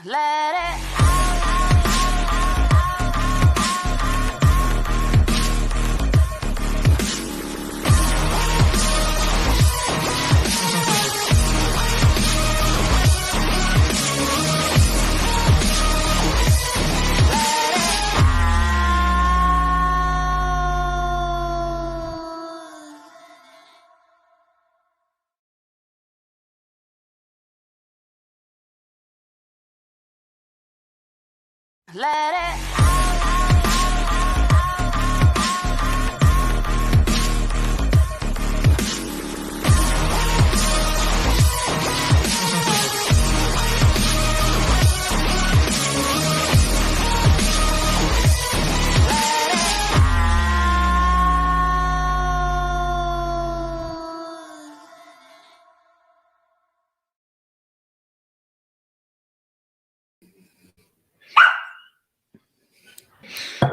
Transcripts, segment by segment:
Let it Let it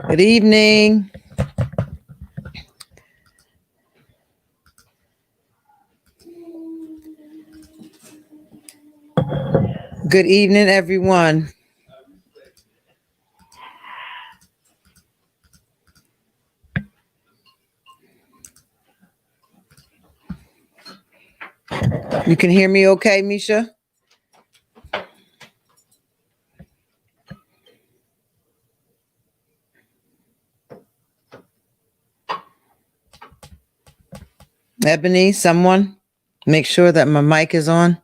Good evening. Good evening, everyone. You can hear me okay, Misha? Ebony, someone make sure that my mic is on.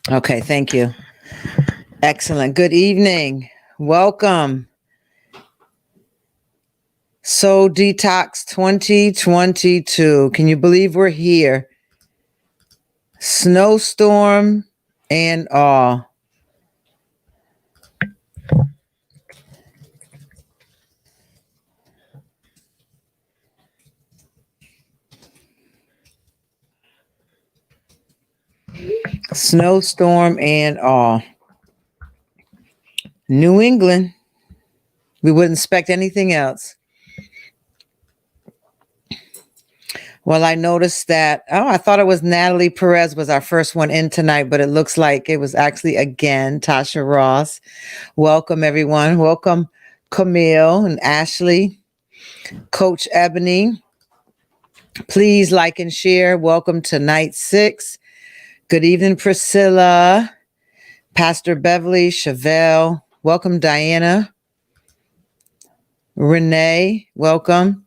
Okay, thank you. Excellent. Good evening. Welcome. So Detox 2022. Can you believe we're here? Snowstorm and all. Snowstorm and all. New England. We wouldn't expect anything else. Well, I noticed that. Oh, I thought it was Natalie Perez was our first one in tonight, but it looks like it was actually again Tasha Ross. Welcome, everyone. Welcome, Camille and Ashley, Coach Ebony. Please like and share. Welcome to night 6. Good evening, Priscilla, Pastor Beverly, Chevelle. Welcome, Diana. Renee, welcome.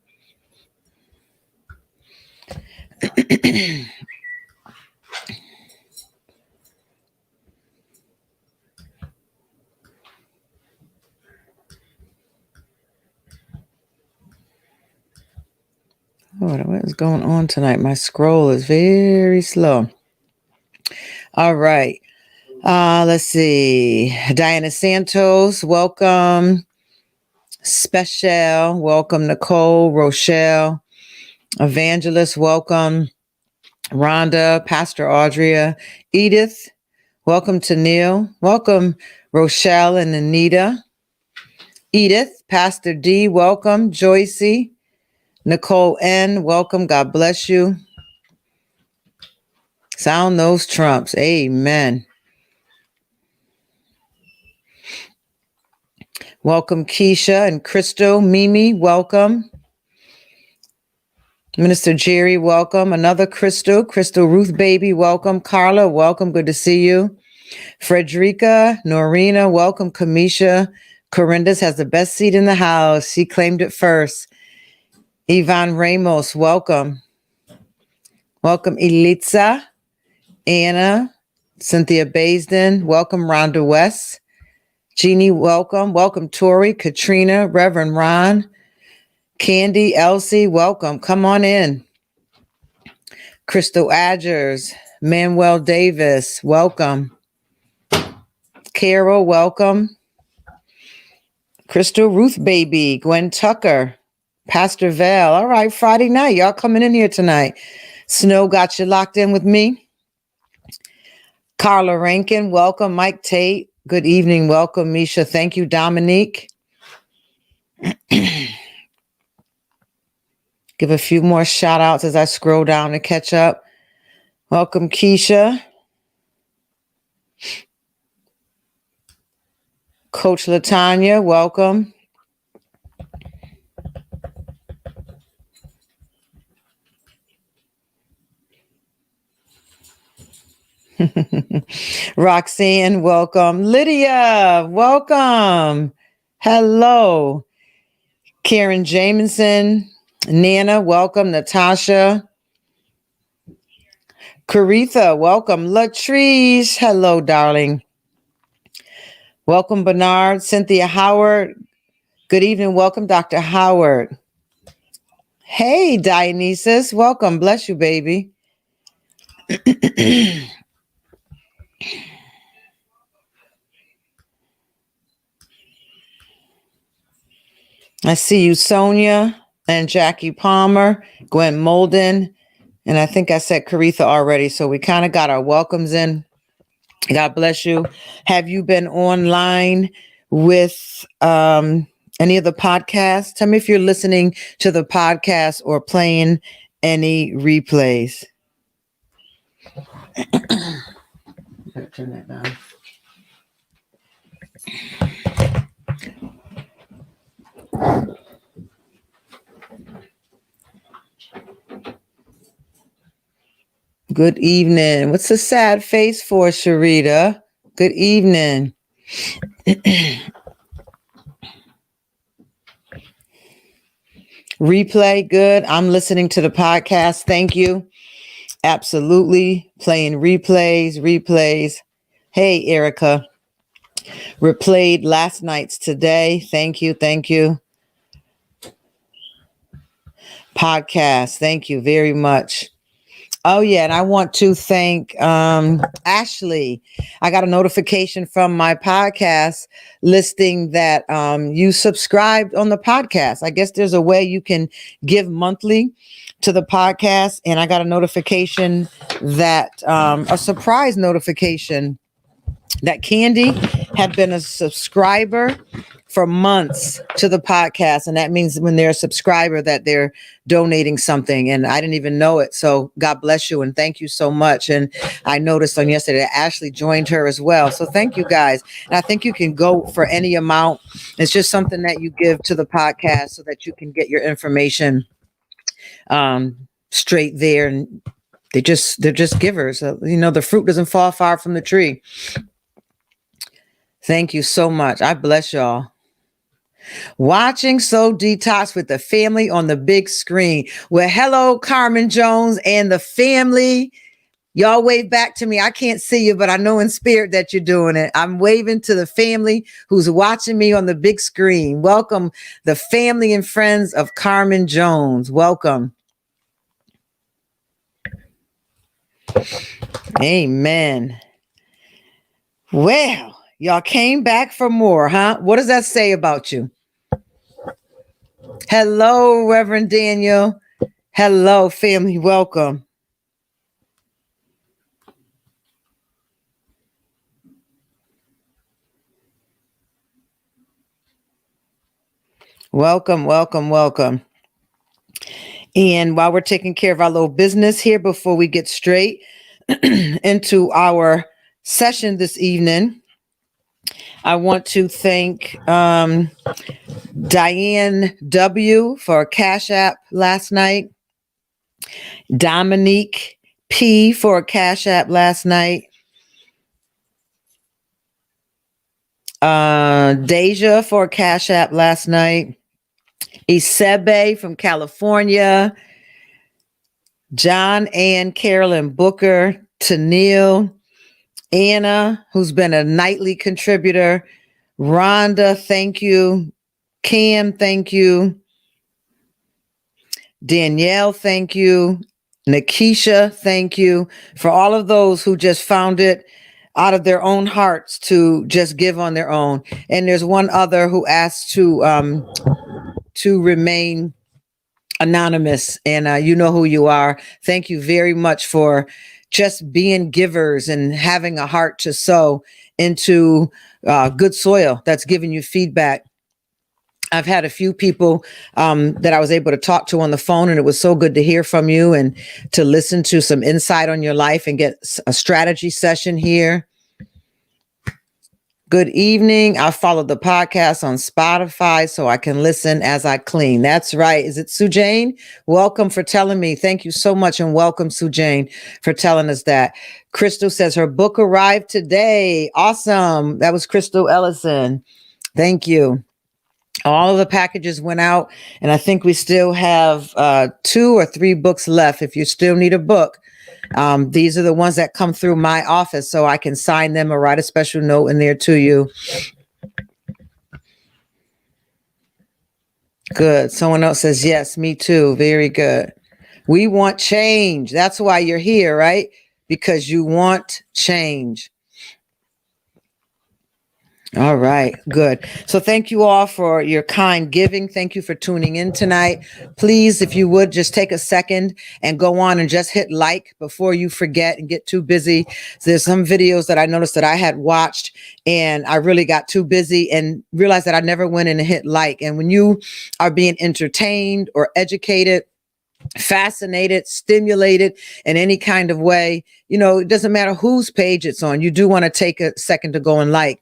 What is going on tonight? My scroll is very slow. All right. Let's see. Diana Santos, welcome. Special, welcome. Nicole, Rochelle, Evangelist, welcome. Rhonda, Pastor Audria, Edith, welcome to Neil. Welcome, Rochelle and Anita. Edith, Pastor D, welcome. Joycey, Nicole N, welcome. God bless you. Sound those trumps. Amen. Welcome, Keisha and Crystal. Mimi, welcome. Minister Jerry, welcome. Another Crystal. Crystal Ruth Baby, welcome. Carla, welcome. Good to see you. Frederica, Norina, welcome. Kamisha, Corindas has the best seat in the house. She claimed it first. Yvonne Ramos, welcome. Welcome, Elitza, Anna, Cynthia Baisden, welcome. Rhonda West. Jeannie, welcome. Welcome, Tori, Katrina, Reverend Ron, Candy, Elsie, welcome. Come on in. Crystal Adgers, Manuel Davis, welcome. Carol, welcome. Crystal Ruth Baby, Gwen Tucker, Pastor Val. All right, Friday night. Y'all coming in here tonight. Snow got you locked in with me. Carla Rankin, welcome. Mike Tate, good evening. Welcome, Misha. Thank you, Dominique. Give a few more shout outs as I scroll down to catch up. Welcome, Keisha. Coach Latanya, welcome. Roxanne, welcome. Lydia, welcome. Hello. Karen Jamison, Nana, welcome. Natasha. Caritha, welcome. Latrice, hello, darling. Welcome, Bernard. Cynthia Howard, good evening. Welcome, Dr. Howard. Hey, Dionysus, welcome. Bless you, baby. I see you, Sonia and Jackie Palmer, Gwen Molden, and I think I said Caritha already. So we kind of got our welcomes in. God bless you. Have you been online with any of the podcasts? Tell me if you're listening to the podcast or playing any replays. Better turn that down. Good evening. What's the sad face for, Sharita? Good evening. Replay, good. I'm listening to the podcast. Thank you. Absolutely. Playing replays. Hey, Erica. Replayed last night's today. Thank you. Podcast. Thank you very much. Oh, yeah. And I want to thank Ashley. I got a notification from my podcast listing that you subscribed on the podcast. I guess there's a way you can give monthly to the podcast. And I got a notification that a surprise notification that Candy had been a subscriber for months to the podcast. And that means when they're a subscriber that they're donating something. And I didn't even know it. So God bless you. And thank you so much. And I noticed on yesterday that Ashley joined her as well. So thank you guys. And I think you can go for any amount. It's just something that you give to the podcast so that you can get your information straight there. And they're just givers. The fruit doesn't fall far from the tree. Thank you so much. I bless y'all. Watching So Detox with the family on the big screen. Well, hello, Carmen Jones and the family. Y'all wave back to me. I can't see you, but I know in spirit that you're doing it. I'm waving to the family who's watching me on the big screen. Welcome, the family and friends of Carmen Jones. Welcome. Amen. Well, y'all came back for more, huh? What does that say about you? Hello, Reverend Daniel. Hello, family. Welcome. Welcome. And while we're taking care of our little business here before we get straight into our session this evening, I want to thank Diane W. for Cash App last night. Dominique P. for a Cash App last night. Deja for a Cash App last night. Isebe from California. John and Carolyn Booker. Tennille. Anna, who's been a nightly contributor. Rhonda, thank you. Cam, thank you. Danielle, thank you. Nikisha, thank you. For all of those who just found it out of their own hearts to just give on their own. And there's one other who asked to remain anonymous, and you know who you are. Thank you very much for just being givers and having a heart to sow into good soil that's giving you feedback. I've had a few people that I was able to talk to on the phone, and it was so good to hear from you and to listen to some insight on your life and get a strategy session here. Good evening. I follow the podcast on Spotify so I can listen as I clean. That's right. Is it Sujane? Welcome for telling me. Thank you so much. And welcome, Sujane, for telling us that. Crystal says her book arrived today. Awesome. That was Crystal Ellison. Thank you. All of the packages went out, and I think we still have 2 or 3 books left. If you still need a book, these are the ones that come through my office, so I can sign them or write a special note in there to you. Good. Someone else says, yes, me too. Very good. We want change. That's why you're here, right? Because you want change. All right, good. So thank you all for your kind giving. Thank you for tuning in tonight. Please, if you would, just take a second and go on and just hit like before you forget and get too busy. There's some videos that I noticed that I had watched and I really got too busy and realized that I never went in and hit like. And when you are being entertained or educated, fascinated, stimulated in any kind of way, you know, it doesn't matter whose page it's on. You do want to take a second to go and like.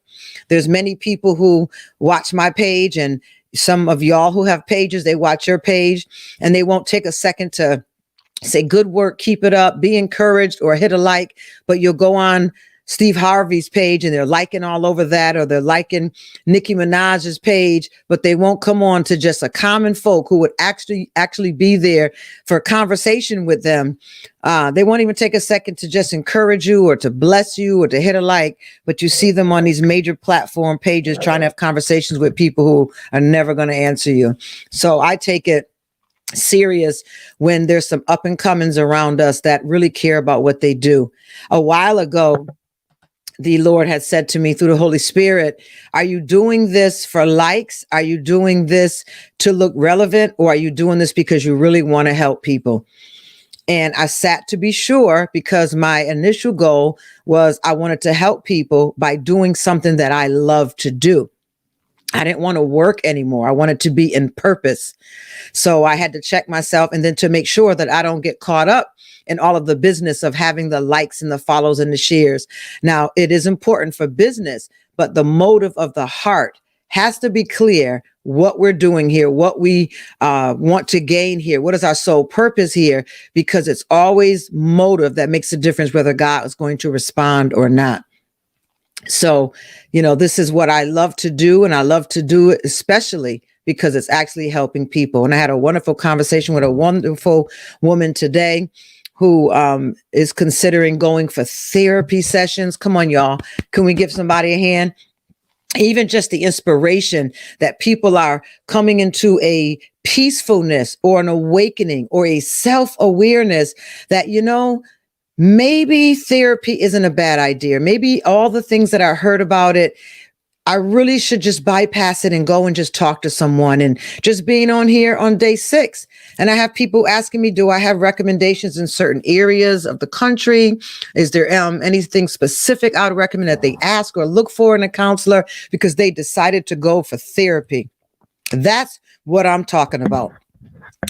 There's many people who watch my page, and some of y'all who have pages, they watch your page and they won't take a second to say good work, keep it up, be encouraged, or hit a like, but you'll go on Steve Harvey's page and they're liking all over that, or they're liking Nicki Minaj's page, but they won't come on to just a common folk who would actually be there for a conversation with them. They won't even take a second to just encourage you or to bless you or to hit a like, but you see them on these major platform pages trying to have conversations with people who are never going to answer you. So I take it serious when there's some up and comings around us that really care about what they do. A while ago, the Lord had said to me through the Holy Spirit, are you doing this for likes? Are you doing this to look relevant? Or are you doing this because you really want to help people? And I sat to be sure, because my initial goal was I wanted to help people by doing something that I love to do. I didn't want to work anymore. I wanted to be in purpose. So I had to check myself, and then to make sure that I don't get caught up in all of the business of having the likes and the follows and the shares. Now, it is important for business, but the motive of the heart has to be clear. What we're doing here, what we want to gain here, what is our sole purpose here, because it's always motive that makes a difference whether God is going to respond or not. So, you know, this is what I love to do, and I love to do it especially because it's actually helping people. And I had a wonderful conversation with a wonderful woman today who is considering going for therapy sessions. Come on, y'all. Can we give somebody a hand? Even just the inspiration that people are coming into a peacefulness or an awakening or a self-awareness that, you know, maybe therapy isn't a bad idea. Maybe all the things that I heard about it, I really should just bypass it and go and just talk to someone. And just being on here on day 6. And I have people asking me, do I have recommendations in certain areas of the country? Is there anything specific I would recommend that they ask or look for in a counselor because they decided to go for therapy? That's what I'm talking about.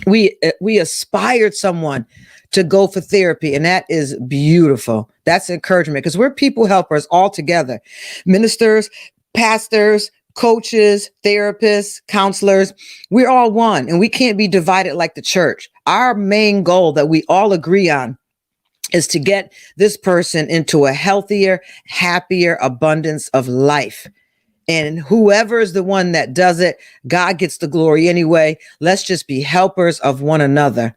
We aspired someone to go for therapy, and that is beautiful. That's encouragement, because we're people helpers all together. Ministers, pastors, coaches, therapists, counselors, we're all one, and we can't be divided like the church. Our main goal that we all agree on is to get this person into a healthier, happier abundance of life. And whoever is the one that does it, God gets the glory anyway. Let's just be helpers of one another.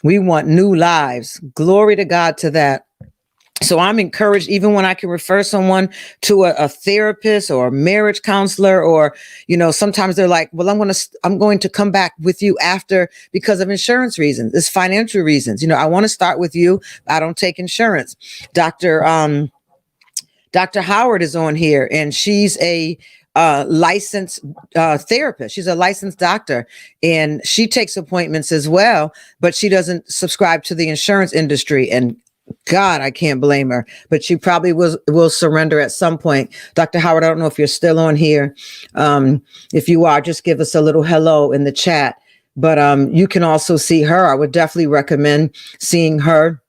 We want new lives. Glory to God to that. So I'm encouraged, even when I can refer someone to a therapist or a marriage counselor, or, you know, sometimes they're like, well, I'm going to come back with you after because of insurance reasons. It's financial reasons. You know, I want to start with you. I don't take insurance. Dr. Howard is on here, and she's a licensed therapist. She's a licensed doctor, and she takes appointments as well, but she doesn't subscribe to the insurance industry. And God, I can't blame her, but she probably will surrender at some point. Dr. Howard, I don't know if you're still on here. If you are, just give us a little hello in the chat. But you can also see her. I would definitely recommend seeing her.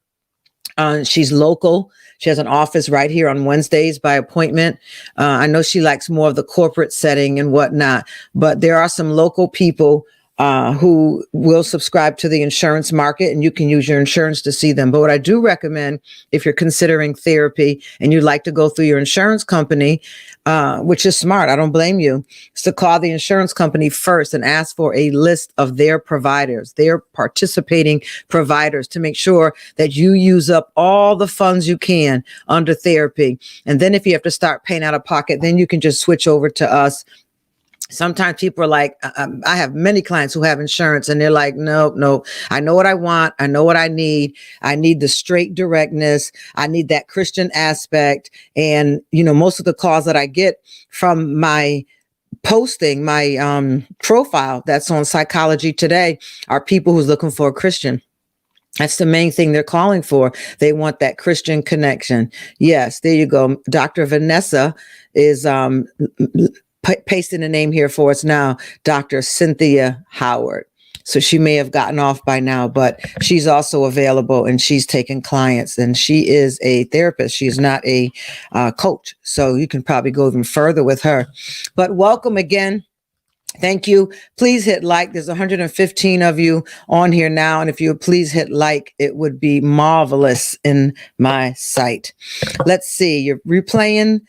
She's local. She has an office right here on Wednesdays by appointment. I know she likes more of the corporate setting and whatnot, but there are some local people who will subscribe to the insurance market, and you can use your insurance to see them. But what I do recommend, if you're considering therapy and you'd like to go through your insurance company, which is smart, I don't blame you, is to call the insurance company first and ask for a list of their providers, their participating providers, to make sure that you use up all the funds you can under therapy. And then if you have to start paying out of pocket, then you can just switch over to us. Sometimes people are like, I have many clients who have insurance and they're like, no, I know what I want. I know what I need. I need the straight directness. I need that Christian aspect. And, most of the calls that I get from my posting, my profile that's on Psychology Today, are people who's looking for a Christian. That's the main thing they're calling for. They want that Christian connection. Yes, there you go. Dr. Vanessa is pasting a name here for us now, Dr. Cynthia Howard. So she may have gotten off by now, but she's also available and she's taking clients, and she is a therapist. She is not a coach. So you can probably go even further with her. But welcome again. Thank you. Please hit like. There's 115 of you on here now. And if you would please hit like, it would be marvelous in my sight. Let's see. You're replaying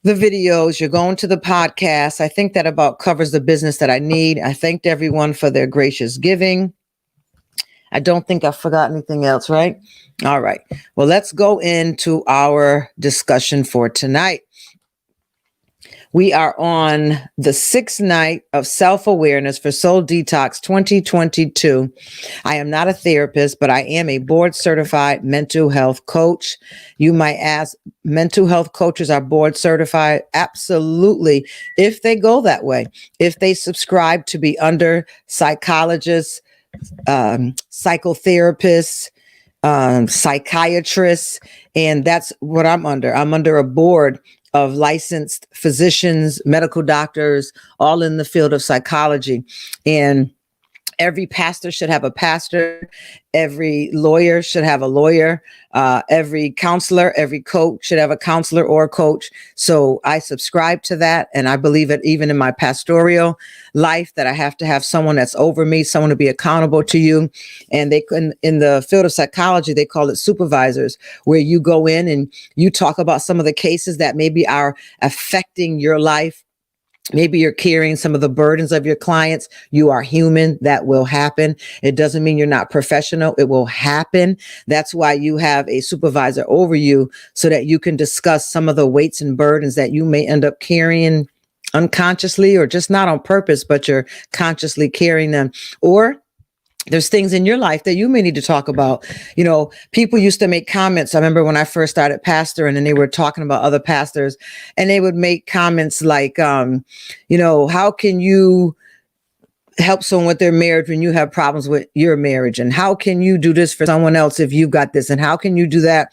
the videos, you're going to the podcast. I think that about covers the business that I need. I thanked everyone for their gracious giving. I don't think I forgot anything else, right? All right. Well, let's go into our discussion for tonight. We are on the 6th night of self-awareness for Soul Detox 2022. I am not a therapist, but I am a board certified mental health coach. You might ask, mental health coaches are board certified? Absolutely. If they go that way, if they subscribe to be under psychologists, psychotherapists, psychiatrists, and that's what I'm under. I'm under a board of licensed physicians, medical doctors, all in the field of psychology. And every pastor should have a pastor. Every lawyer should have a lawyer. Every counselor, every coach should have a counselor or a coach. So I subscribe to that. And I believe it even in my pastoral life, that I have to have someone that's over me, someone to be accountable to you. And they can, in the field of psychology, they call it supervisors, where you go in and you talk about some of the cases that maybe are affecting your life. Maybe you're carrying some of the burdens of your clients. You are human. That will happen. It doesn't mean you're not professional. It will happen. That's why you have a supervisor over you, so that you can discuss some of the weights and burdens that you may end up carrying unconsciously, or just not on purpose, but you're consciously carrying them. Or there's things in your life that you may need to talk about. People used to make comments. I remember when I first started pastoring, and they were talking about other pastors, and they would make comments like, how can you help someone with their marriage when you have problems with your marriage? And how can you do this for someone else if you've got this? And how can you do that?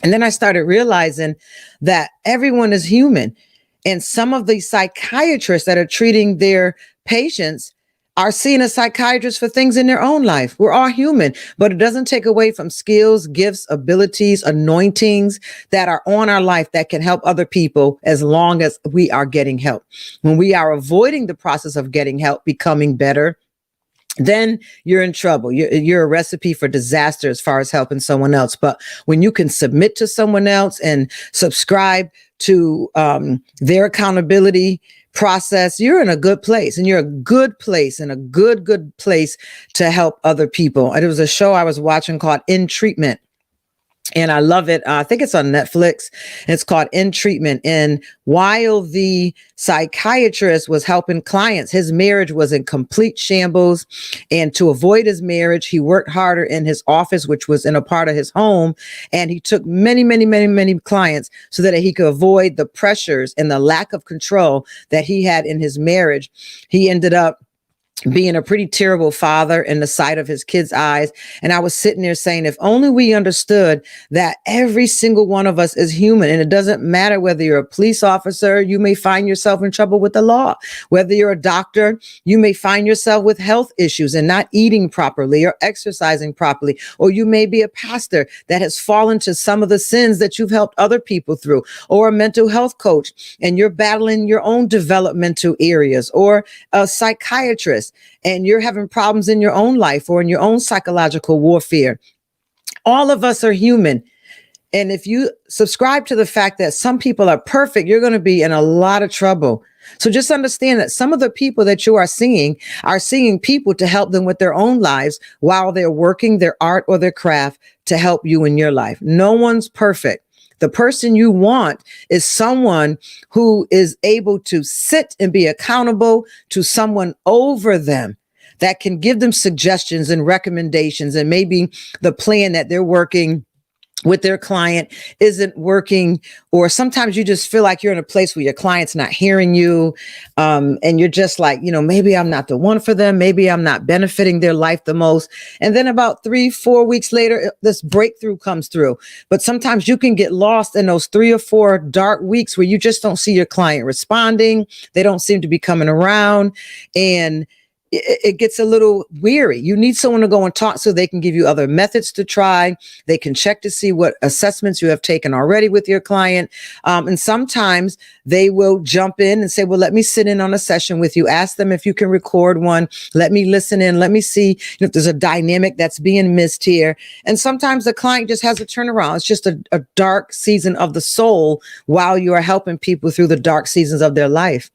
And then I started realizing that everyone is human. And some of the psychiatrists that are treating their patients are seeing a psychiatrist for things in their own life. We're all human, but it doesn't take away from skills, gifts, abilities, anointings that are on our life that can help other people, as long as we are getting help. When we are avoiding the process of getting help, becoming better, then you're in trouble. You're a recipe for disaster as far as helping someone else. But when you can submit to someone else and subscribe to their accountability process, you're in a good place, and you're a good place, and a good place to help other people. And it was a show I was watching called In Treatment. And I love it. I think it's on Netflix. It's called In Treatment. And while the psychiatrist was helping clients, his marriage was in complete shambles. And to avoid his marriage, he worked harder in his office, which was in a part of his home. And he took many clients so that he could avoid the pressures and the lack of control that he had in his marriage. He ended up being a pretty terrible father in the sight of his kids' eyes. And I was sitting there saying, if only we understood that every single one of us is human, and it doesn't matter whether you're a police officer, you may find yourself in trouble with the law. Whether you're a doctor, you may find yourself with health issues and not eating properly or exercising properly. Or you may be a pastor that has fallen to some of the sins that you've helped other people through, or a mental health coach and you're battling your own developmental areas, or a psychiatrist and you're having problems in your own life or in your own psychological warfare. All of us are human. And if you subscribe to the fact that some people are perfect, you're going to be in a lot of trouble. So just understand that some of the people that you are seeing people to help them with their own lives while they're working their art or their craft to help you in your life. No one's perfect. The person you want is someone who is able to sit and be accountable to someone over them that can give them suggestions and recommendations, and maybe the plan that they're working with their client isn't working, or sometimes you just feel like you're in a place where your client's not hearing you, and you're just like, maybe I'm not the one for them, maybe I'm not benefiting their life the most. And then about 3-4 weeks later, this breakthrough comes through. But sometimes you can get lost in those 3 or 4 dark weeks where you just don't see your client responding, they don't seem to be coming around, and it gets a little weary. You need someone to go and talk so they can give you other methods to try. They can check to see what assessments you have taken already with your client. And sometimes they will jump in and say, well, let me sit in on a session with you. Ask them if you can record one. Let me listen in. Let me see if there's a dynamic that's being missed here. And sometimes the client just has a turnaround. It's just a dark season of the soul while you are helping people through the dark seasons of their life.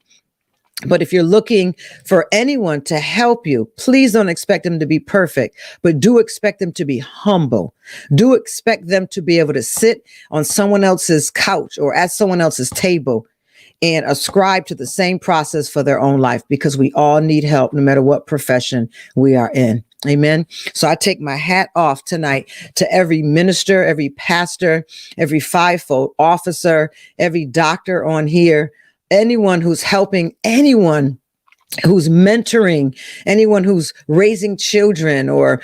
But if you're looking for anyone to help you, please don't expect them to be perfect, but do expect them to be humble. Do expect them to be able to sit on someone else's couch or at someone else's table and ascribe to the same process for their own life, because we all need help no matter what profession we are in. Amen. So I take my hat off tonight to every minister, every pastor, every fivefold officer, every doctor on here, anyone who's helping, anyone who's mentoring, anyone who's raising children or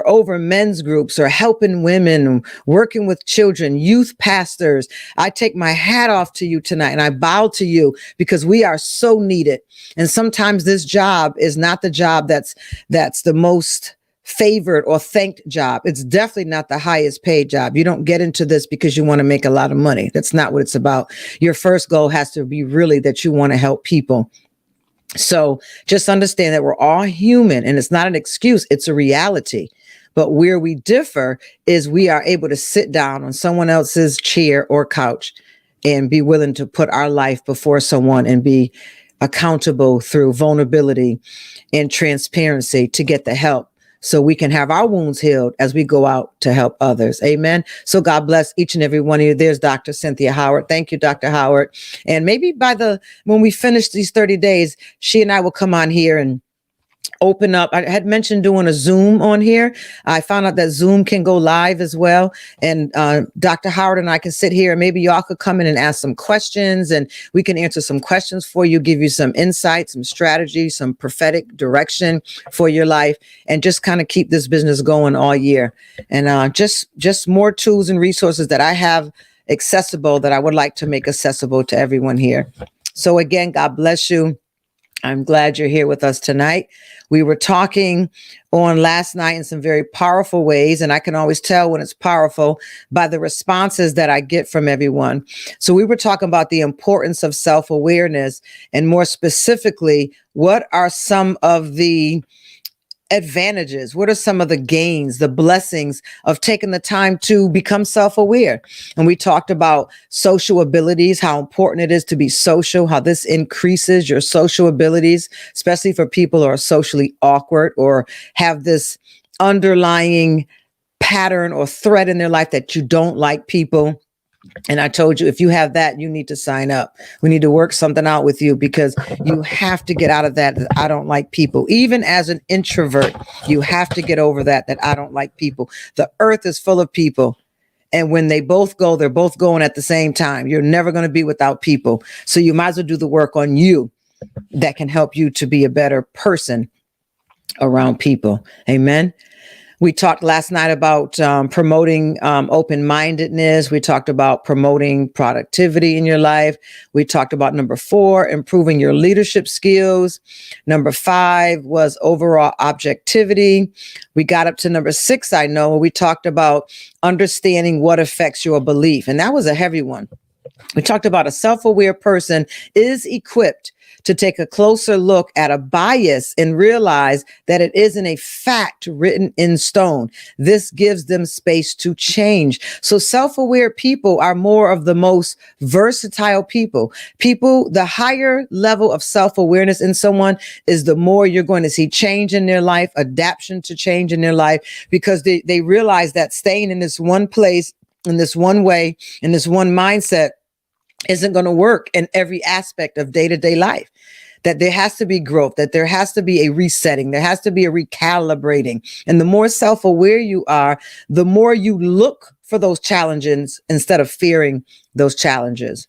over men's groups or helping women, working with children, youth pastors. I take my hat off to you tonight and I bow to you, because we are so needed. And sometimes this job is not the job that's the most favored or thanked job. It's definitely not the highest paid job. You don't get into this because you want to make a lot of money. That's not what it's about. Your first goal has to be really that you want to help people. So just understand that we're all human, and it's not an excuse. It's a reality. But where we differ is we are able to sit down on someone else's chair or couch and be willing to put our life before someone and be accountable through vulnerability and transparency to get the help, so we can have our wounds healed as we go out to help others. Amen. So God bless each and every one of you. There's Dr. Cynthia Howard. Thank you, Dr. Howard. And maybe when we finish these 30 days, she and I will come on here and open up. I had mentioned doing a Zoom on here. I found out that Zoom can go live as well. And Dr. Howard and I can sit here, and maybe y'all could come in and ask some questions, and we can answer some questions for you, give you some insight, some strategy, some prophetic direction for your life, and just kind of keep this business going all year. And just more tools and resources that I have accessible that I would like to make accessible to everyone here. So again, God bless you. I'm glad you're here with us tonight. We were talking on last night in some very powerful ways, and I can always tell when it's powerful by the responses that I get from everyone. So we were talking about the importance of self-awareness, and more specifically, what are some of the advantages? What are some of the gains, the blessings of taking the time to become self-aware? And we talked about social abilities, how important it is to be social, how this increases your social abilities, especially for people who are socially awkward or have this underlying pattern or thread in their life that you don't like people. And I told you, if you have that, you need to sign up. We need to work something out with you, because you have to get out of that I don't like people. Even as an introvert, you have to get over that I don't like people. The earth is full of people. And when they both go, they're both going at the same time. You're never going to be without people. So you might as well do the work on you that can help you to be a better person around people. Amen. We talked last night about promoting open-mindedness. We talked about promoting productivity in your life. We talked about number 4, improving your leadership skills. Number 5 was overall objectivity. We got up to number 6, I know, where we talked about understanding what affects your belief. And that was a heavy one. We talked about a self-aware person is equipped to take a closer look at a bias and realize that it isn't a fact written in stone. This gives them space to change. So self-aware people are more of the most versatile people. People, the higher level of self-awareness in someone is the more you're going to see change in their life, adaptation to change in their life, because they realize that staying in this one place, in this one way, in this one mindset isn't going to work in every aspect of day-to-day life. That there has to be growth, that there has to be a resetting, there has to be a recalibrating. And the more self-aware you are, the more you look for those challenges instead of fearing those challenges.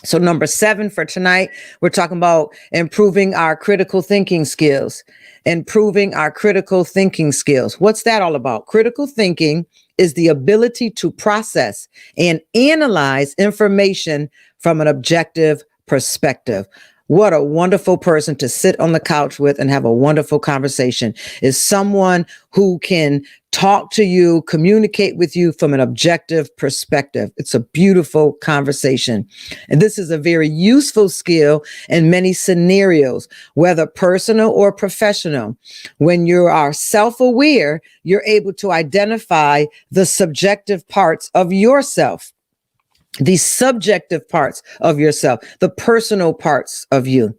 So number 7 for tonight, we're talking about improving our critical thinking skills. Improving our critical thinking skills. What's that all about? Critical thinking is the ability to process and analyze information from an objective perspective. What a wonderful person to sit on the couch with and have a wonderful conversation is someone who can talk to you, communicate with you from an objective perspective. It's a beautiful conversation. And this is a very useful skill in many scenarios, whether personal or professional. When you are self-aware, you're able to identify the subjective parts of yourself. The subjective parts of yourself, the personal parts of you,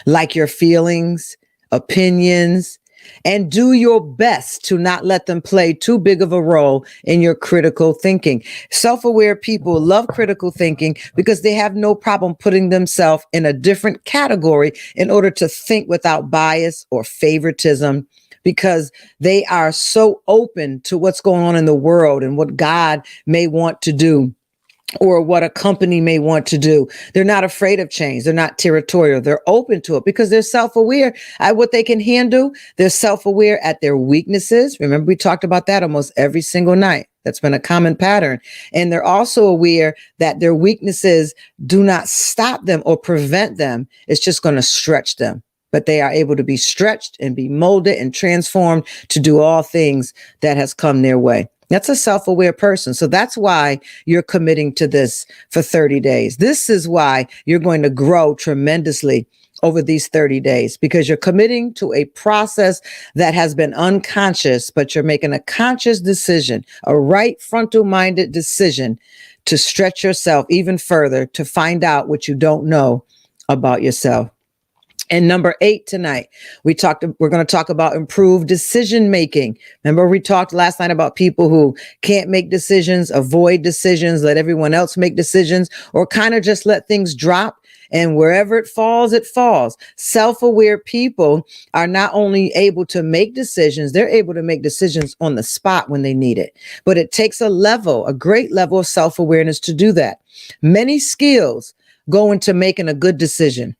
like your feelings, opinions, and do your best to not let them play too big of a role in your critical thinking. Self-aware people love critical thinking because they have no problem putting themselves in a different category in order to think without bias or favoritism, because they are so open to what's going on in the world and what God may want to do, or what a company may want to do. They're not afraid of change. They're not territorial. They're open to it because they're self-aware at what they can handle. They're self-aware at their weaknesses. Remember, we talked about that almost every single night. That's been a common pattern. And they're also aware that their weaknesses do not stop them or prevent them. It's just going to stretch them. But they are able to be stretched and be molded and transformed to do all things that has come their way. That's a self-aware person. So that's why you're committing to this for 30 days. This is why you're going to grow tremendously over these 30 days, because you're committing to a process that has been unconscious, but you're making a conscious decision, a right frontal-minded decision to stretch yourself even further to find out what you don't know about yourself. And number 8 tonight, we're going to talk about improved decision making. Remember, we talked last night about people who can't make decisions, avoid decisions, let everyone else make decisions, or kind of just let things drop. And wherever it falls, it falls. Self-aware people are not only able to make decisions, they're able to make decisions on the spot when they need it. But it takes a great level of self-awareness to do that. Many skills go into making a good decision.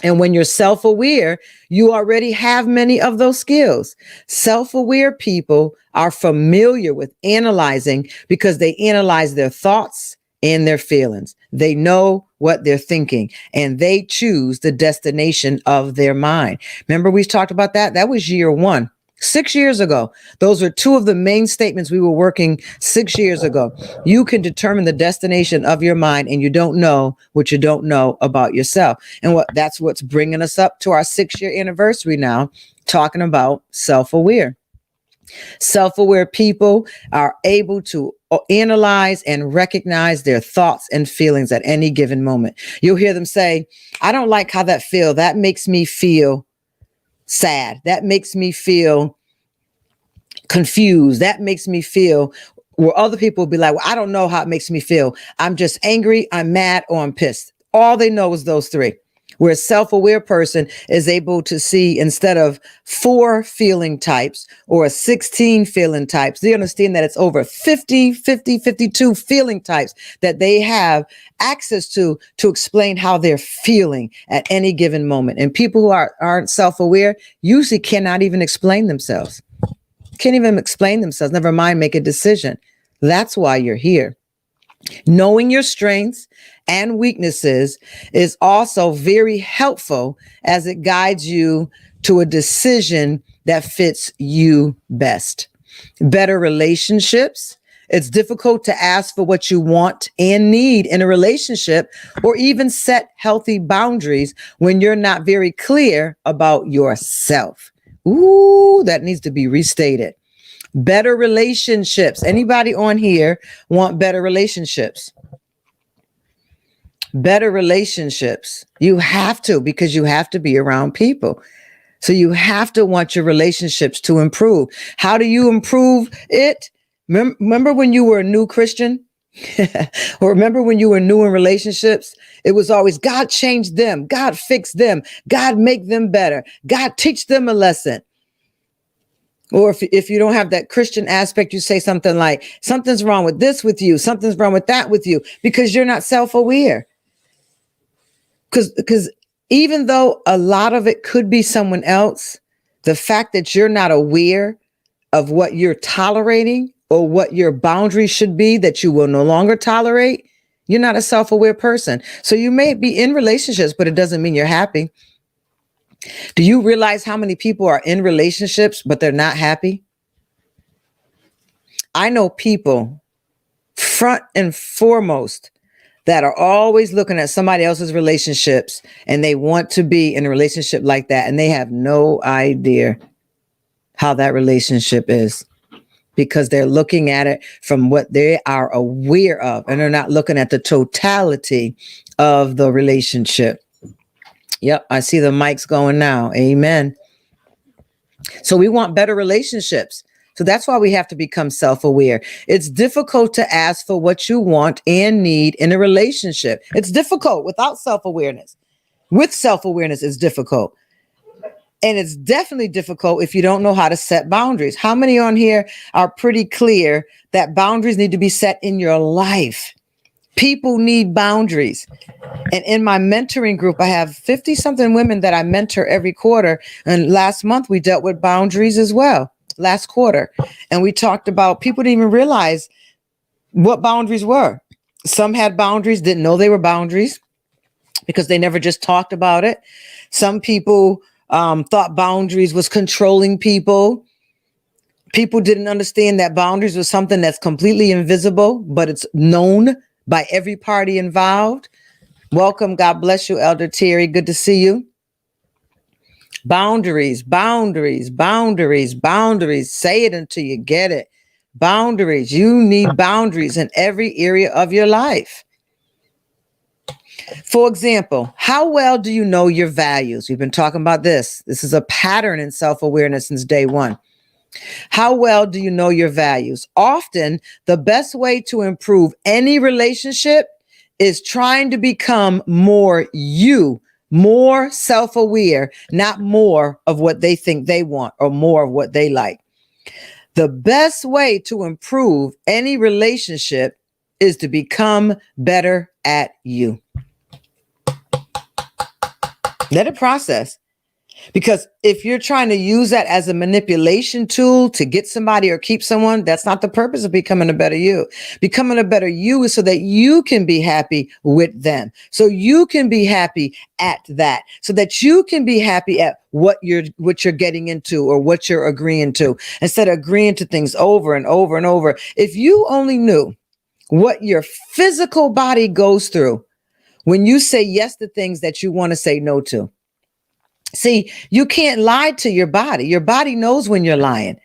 And when you're self-aware, you already have many of those skills. Self-aware people are familiar with analyzing because they analyze their thoughts and their feelings. They know what they're thinking and they choose the destination of their mind. Remember, we talked about that? That was year 1. 6 years ago. Those are 2 of the main statements we were working 6 years ago. You can determine the destination of your mind, and you don't know what you don't know about yourself. And that's what's bringing us up to our 6-year anniversary now, talking about self-aware. Self-aware people are able to analyze and recognize their thoughts and feelings at any given moment. You'll hear them say, I don't like how that feels. That makes me feel sad. That makes me feel confused. That makes me feel, where other people will be like, well, I don't know how it makes me feel. I'm just angry, I'm mad, or I'm pissed. All they know is those 3. Where a self-aware person is able to see, instead of 4 feeling types or 16 feeling types, they understand that it's over 50, 52 feeling types that they have access to explain how they're feeling at any given moment. And people who aren't self-aware usually cannot even explain themselves. Can't even explain themselves, never mind make a decision. That's why you're here. Knowing your strengths and weaknesses is also very helpful as it guides you to a decision that fits you best. Better relationships. It's difficult to ask for what you want and need in a relationship, or even set healthy boundaries when you're not very clear about yourself. Ooh, that needs to be restated. Better relationships. Anybody on here want better relationships? Better relationships. You have to, because you have to be around people. So you have to want your relationships to improve. How do you improve it? Remember when you were a new Christian? Or remember when you were new in relationships? It was always God change them. God fix them. God make them better. God teach them a lesson. Or if you don't have that Christian aspect, you say something like, something's wrong with this with you. Something's wrong with that with you, because you're not self-aware. Because even though a lot of it could be someone else, the fact that you're not aware of what you're tolerating or what your boundaries should be that you will no longer tolerate, you're not a self-aware person. So you may be in relationships, but it doesn't mean you're happy. Do you realize how many people are in relationships, but they're not happy? I know people, front and foremost, that are always looking at somebody else's relationships, and they want to be in a relationship like that, and they have no idea how that relationship is, because they're looking at it from what they are aware of, and they're not looking at the totality of the relationship. Yep, I see the mics going now. Amen. So we want better relationships. So that's why we have to become self-aware. It's difficult to ask for what you want and need in a relationship. It's difficult without self-awareness. With self-awareness, it's difficult. And it's definitely difficult if you don't know how to set boundaries. How many on here are pretty clear that boundaries need to be set in your life? People need boundaries. And in my mentoring group, I have 50 something women that I mentor every quarter. And last month we dealt with boundaries as well, last quarter. And we talked about, people didn't even realize what boundaries were. Some had boundaries, didn't know they were boundaries because they never just talked about it. Some people thought boundaries was controlling people. People didn't understand that boundaries was something that's completely invisible, but it's known by every party involved. Welcome. God bless you, Elder Terry. Good to see you. Boundaries, boundaries, boundaries, boundaries. Say it until you get it. Boundaries. You need boundaries in every area of your life. For example, how well do you know your values? We've been talking about this. This is a pattern in self-awareness since day one. How well do you know your values? Often, the best way to improve any relationship is trying to become more you, more self-aware, not more of what they think they want or more of what they like. The best way to improve any relationship is to become better at you. Let it process. Because if you're trying to use that as a manipulation tool to get somebody or keep someone, that's not the purpose of becoming a better you. Becoming a better you is so that you can be happy with them. So you can be happy at that. So that you can be happy at what you're getting into or what you're agreeing to, instead of agreeing to things over and over and over. If you only knew what your physical body goes through when you say yes to things that you want to say no to. See, you can't lie to your body. Your body knows when you're lying.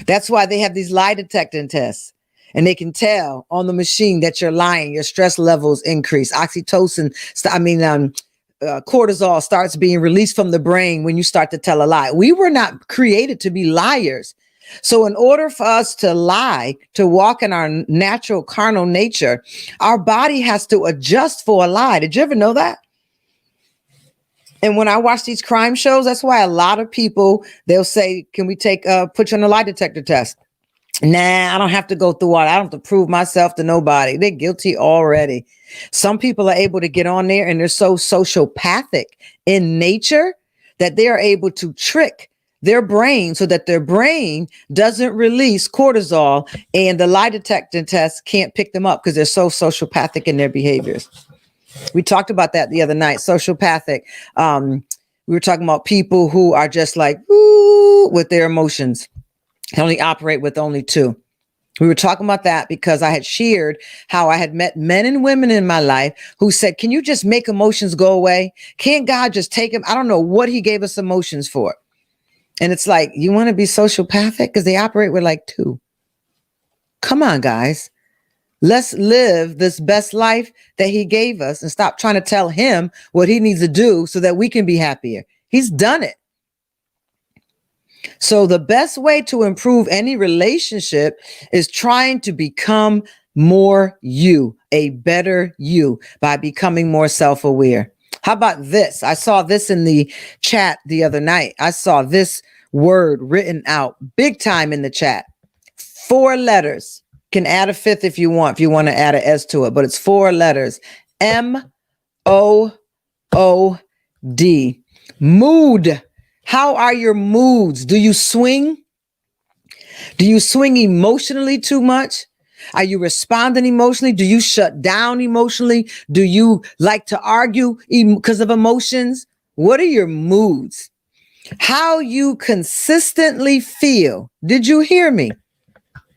That's why they have these lie detecting tests. And they can tell on the machine that you're lying. Your stress levels increase. Oxytocin, cortisol starts being released from the brain when you start to tell a lie. We were not created to be liars. So in order for us to lie, to walk in our natural carnal nature, our body has to adjust for a lie. Did you ever know that? And when I watch these crime shows, that's why a lot of people, they'll say, can we put you on a lie detector test? Nah, I don't have to go through all that. I don't have to prove myself to nobody. They're guilty already. Some people are able to get on there and they're so sociopathic in nature that they are able to trick their brain so that their brain doesn't release cortisol, and the lie detector test can't pick them up because they're so sociopathic in their behaviors. We talked about that the other night, sociopathic. We were talking about people who are just like, ooh, with their emotions. They only operate with only two. We were talking about that because I had shared how I had met men and women in my life who said, can you just make emotions go away? Can't God just take them? I don't know what he gave us emotions for. And it's like, you want to be sociopathic? Because they operate with like two. Come on, guys. Let's live this best life that he gave us and stop trying to tell him what he needs to do so that we can be happier. He's done it. So the best way to improve any relationship is trying to become more you, a better you, by becoming more self-aware. How about this? I saw this in the chat the other night. I saw this word written out big time in the chat. 4 letters. Can add a fifth if you want to add an S to it, but it's 4 letters. M-O-O-D. Mood. How are your moods? Do you swing? Do you swing emotionally too much? Are you responding emotionally? Do you shut down emotionally? Do you like to argue because of emotions? What are your moods? How you consistently feel. Did you hear me?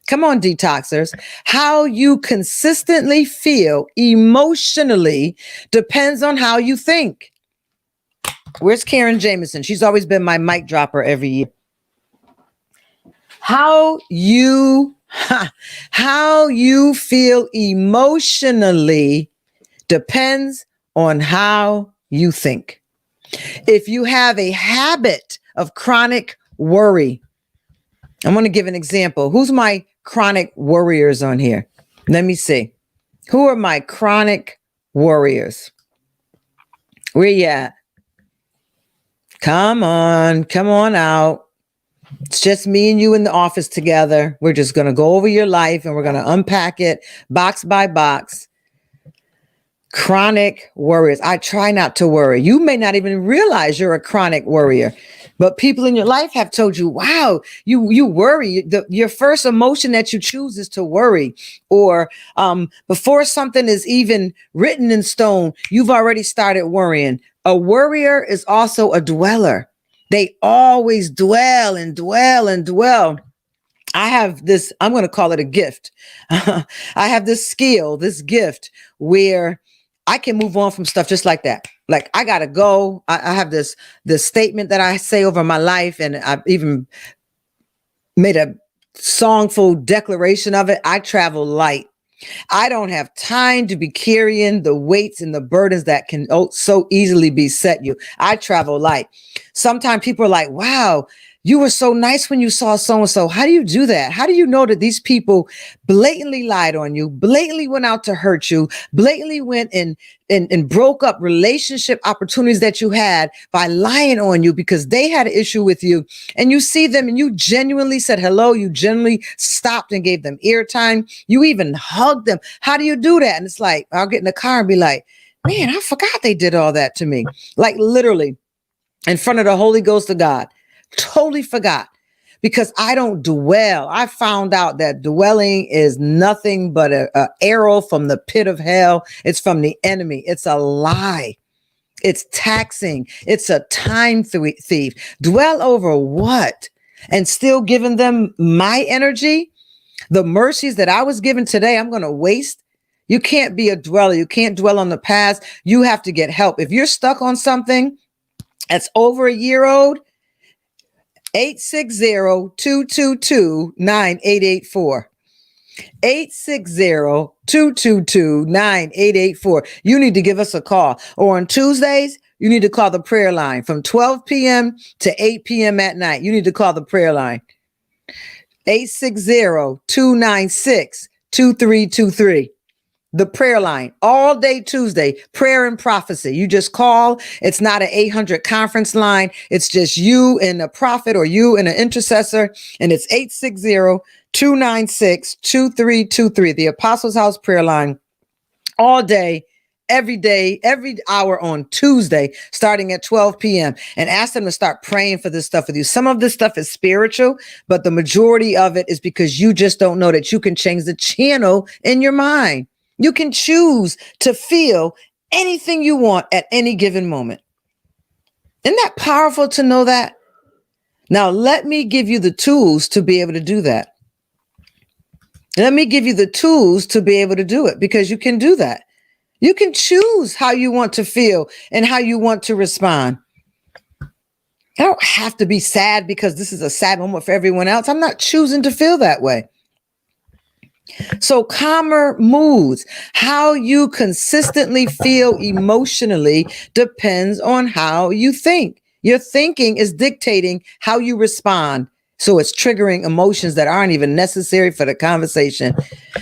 Come on, detoxers. How you consistently feel emotionally depends on how you think. Where's Karen Jameson? She's always been my mic dropper every year. How you feel emotionally depends on how you think. If you have a habit of chronic worry, I'm going to give an example. Who's my chronic worriers on here? Let me see. Who are my chronic worriers? Where you at? Come on out. It's just me and you in the office together. We're just going to go over your life and we're going to unpack it box by box. Chronic worriers. I try not to worry. You may not even realize you're a chronic worrier, but people in your life have told you, wow, you worry. Your first emotion that you choose is to worry. Or before something is even written in stone, you've already started worrying. A worrier is also a dweller. They always dwell and dwell and dwell. I have this, I'm going to call it a gift. I have this skill, this gift where I can move on from stuff just like that. Like I got to go. I have this statement that I say over my life, and I've even made a songful declaration of it. I travel light. I don't have time to be carrying the weights and the burdens that can so easily beset you. I travel light. Sometimes people are like, wow, you were so nice when you saw so-and-so. How do you do that? How do you know that these people blatantly lied on you, blatantly went out to hurt you, blatantly went and broke up relationship opportunities that you had by lying on you because they had an issue with you, and you see them and you genuinely said hello, you genuinely stopped and gave them airtime, you even hugged them. How do you do that? And it's like, I'll get in the car and be like, man, I forgot they did all that to me. Like literally in front of the Holy Ghost of God. Totally forgot because I don't dwell. I found out that dwelling is nothing but an arrow from the pit of hell. It's from the enemy. It's a lie. It's taxing. It's a time thief. Dwell over what? And still giving them my energy? The mercies that I was given today, I'm going to waste? You can't be a dweller. You can't dwell on the past. You have to get help. If you're stuck on something that's over a year old, 860-222-9884. 860-222-9884. You need to give us a call. Or on Tuesdays, you need to call the prayer line from 12 p.m. to 8 p.m. at night. You need to call the prayer line. 860-296-2323. the prayer line all day Tuesday, prayer and prophecy. You just call. It's not an 800 conference line. It's just you and a prophet or you and an intercessor. And it's 860-296-2323, the Apostles House prayer line, all day, every hour on Tuesday, starting at 12 p.m. and ask them to start praying for this stuff with you. Some of this stuff is spiritual, but the majority of it is because you just don't know that you can change the channel in your mind. You can choose to feel anything you want at any given moment. Isn't that powerful to know that? Now, let me give you the tools to be able to do that. Let me give you the tools to be able to do it, because you can do that. You can choose how you want to feel and how you want to respond. I don't have to be sad because this is a sad moment for everyone else. I'm not choosing to feel that way. So calmer moods, how you consistently feel emotionally depends on how you think. Your thinking is dictating how you respond. So it's triggering emotions that aren't even necessary for the conversation.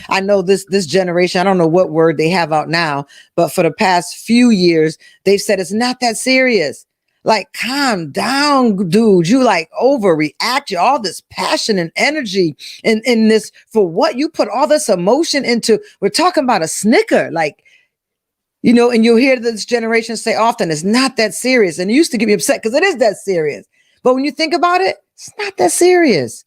I know this generation, I don't know what word they have out now, but for the past few years, they've said it's not that serious. Like, calm down, dude. You like overreact. You all this passion and energy in this for what you put all this emotion into. We're talking about a snicker, like, you know, and you'll hear this generation say often, it's not that serious. And it used to get me upset because it is that serious. But when you think about it, it's not that serious.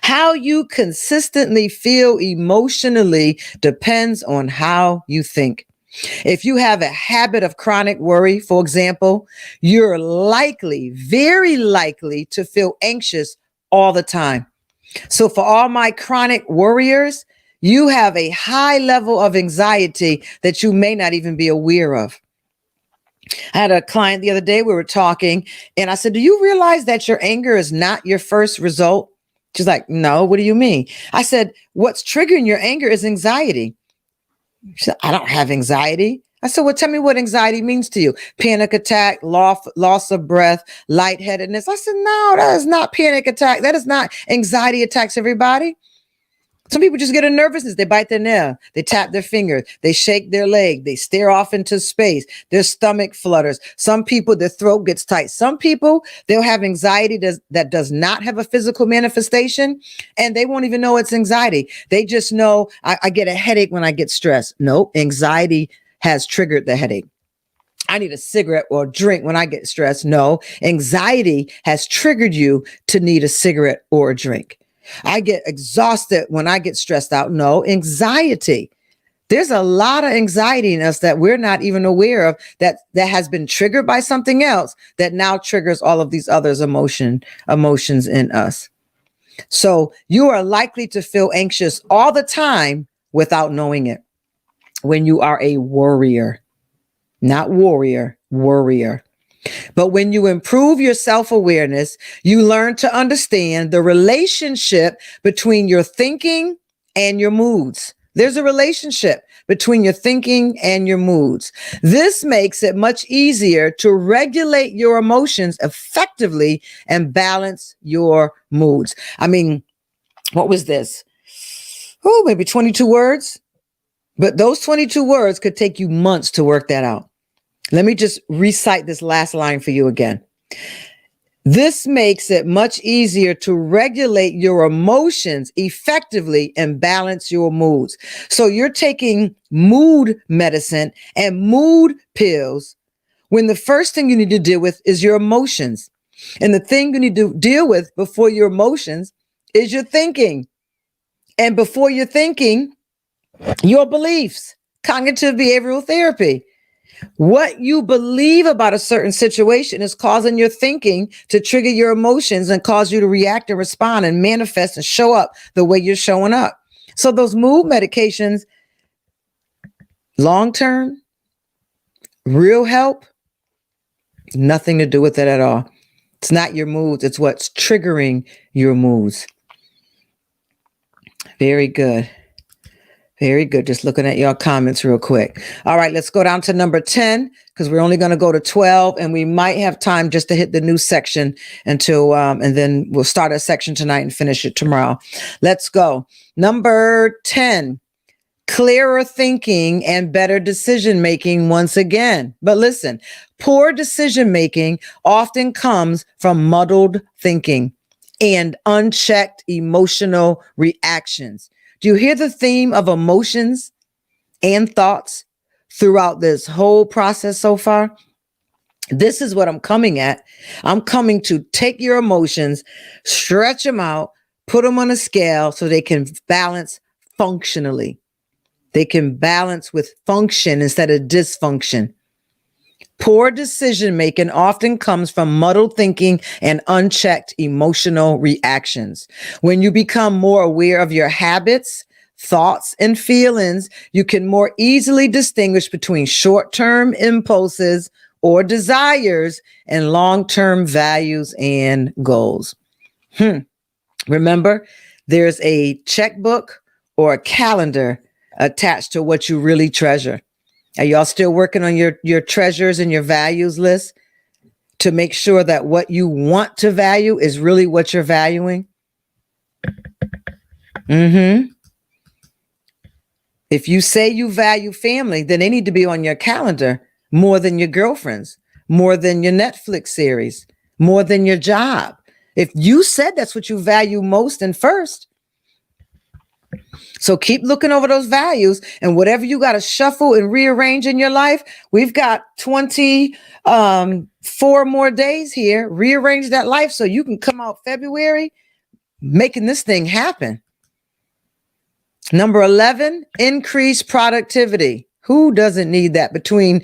How you consistently feel emotionally depends on how you think. If you have a habit of chronic worry, for example, you're likely, very likely to feel anxious all the time. So for all my chronic worriers, you have a high level of anxiety that you may not even be aware of. I had a client the other day, we were talking, and I said, do you realize that your anger is not your first result? She's like, no, what do you mean? I said, what's triggering your anger is anxiety. She said, I don't have anxiety. I said, well, tell me what anxiety means to you. Panic attack, loss of breath, lightheadedness. I said, no, that is not panic attack. That is not anxiety attacks, everybody. Some people just get a nervousness. They bite their nail. They tap their finger. They shake their leg. They stare off into space. Their stomach flutters. Some people, their throat gets tight. Some people, they'll have anxiety that does not have a physical manifestation, and they won't even know it's anxiety. They just know, I get a headache when I get stressed. No, anxiety has triggered the headache. I need a cigarette or a drink when I get stressed. No, anxiety has triggered you to need a cigarette or a drink. I get exhausted when I get stressed out. No, anxiety. There's a lot of anxiety in us that we're not even aware of that has been triggered by something else that now triggers all of these other emotions in us. So you are likely to feel anxious all the time without knowing it when you are a worrier, not warrior, worrier. But when you improve your self-awareness, you learn to understand the relationship between your thinking and your moods. There's a relationship between your thinking and your moods. This makes it much easier to regulate your emotions effectively and balance your moods. I mean, what was this? Oh, maybe 22 words. But those 22 words could take you months to work that out. Let me just recite this last line for you again. This makes it much easier to regulate your emotions effectively and balance your moods. So you're taking mood medicine and mood pills when the first thing you need to deal with is your emotions. And the thing you need to deal with before your emotions is your thinking. And before your thinking, your beliefs, cognitive behavioral therapy. What you believe about a certain situation is causing your thinking to trigger your emotions and cause you to react and respond and manifest and show up the way you're showing up. So those mood medications, long-term, real help, nothing to do with it at all. It's not your moods. It's what's triggering your moods. Very good. Very good. Just looking at your comments real quick. All right, let's go down to number 10 because we're only going to go to 12 and we might have time just to hit the new section until, and then we'll start a section tonight and finish it tomorrow. Let's go. Number 10, clearer thinking, and better decision making once again. But listen, poor decision making often comes from muddled thinking and unchecked emotional reactions. Do you hear the theme of emotions and thoughts throughout this whole process so far? This is what I'm coming at. I'm coming to take your emotions, stretch them out, put them on a scale so they can balance functionally. They can balance with function instead of dysfunction. Poor decision making often comes from muddled thinking and unchecked emotional reactions. When you become more aware of your habits, thoughts, and feelings, you can more easily distinguish between short-term impulses or desires and long-term values and goals. Remember, there's a checkbook or a calendar attached to what you really treasure. Are y'all still working on your treasures and your values list to make sure that what you want to value is really what you're valuing? If you say you value family, then they need to be on your calendar more than your girlfriends, more than your Netflix series, more than your job. If you said that's what you value most and first. So keep looking over those values, and whatever you got to shuffle and rearrange in your life, we've got 24 more days here. Rearrange that life so you can come out February making this thing happen. Number 11, increase productivity. Who doesn't need that? Between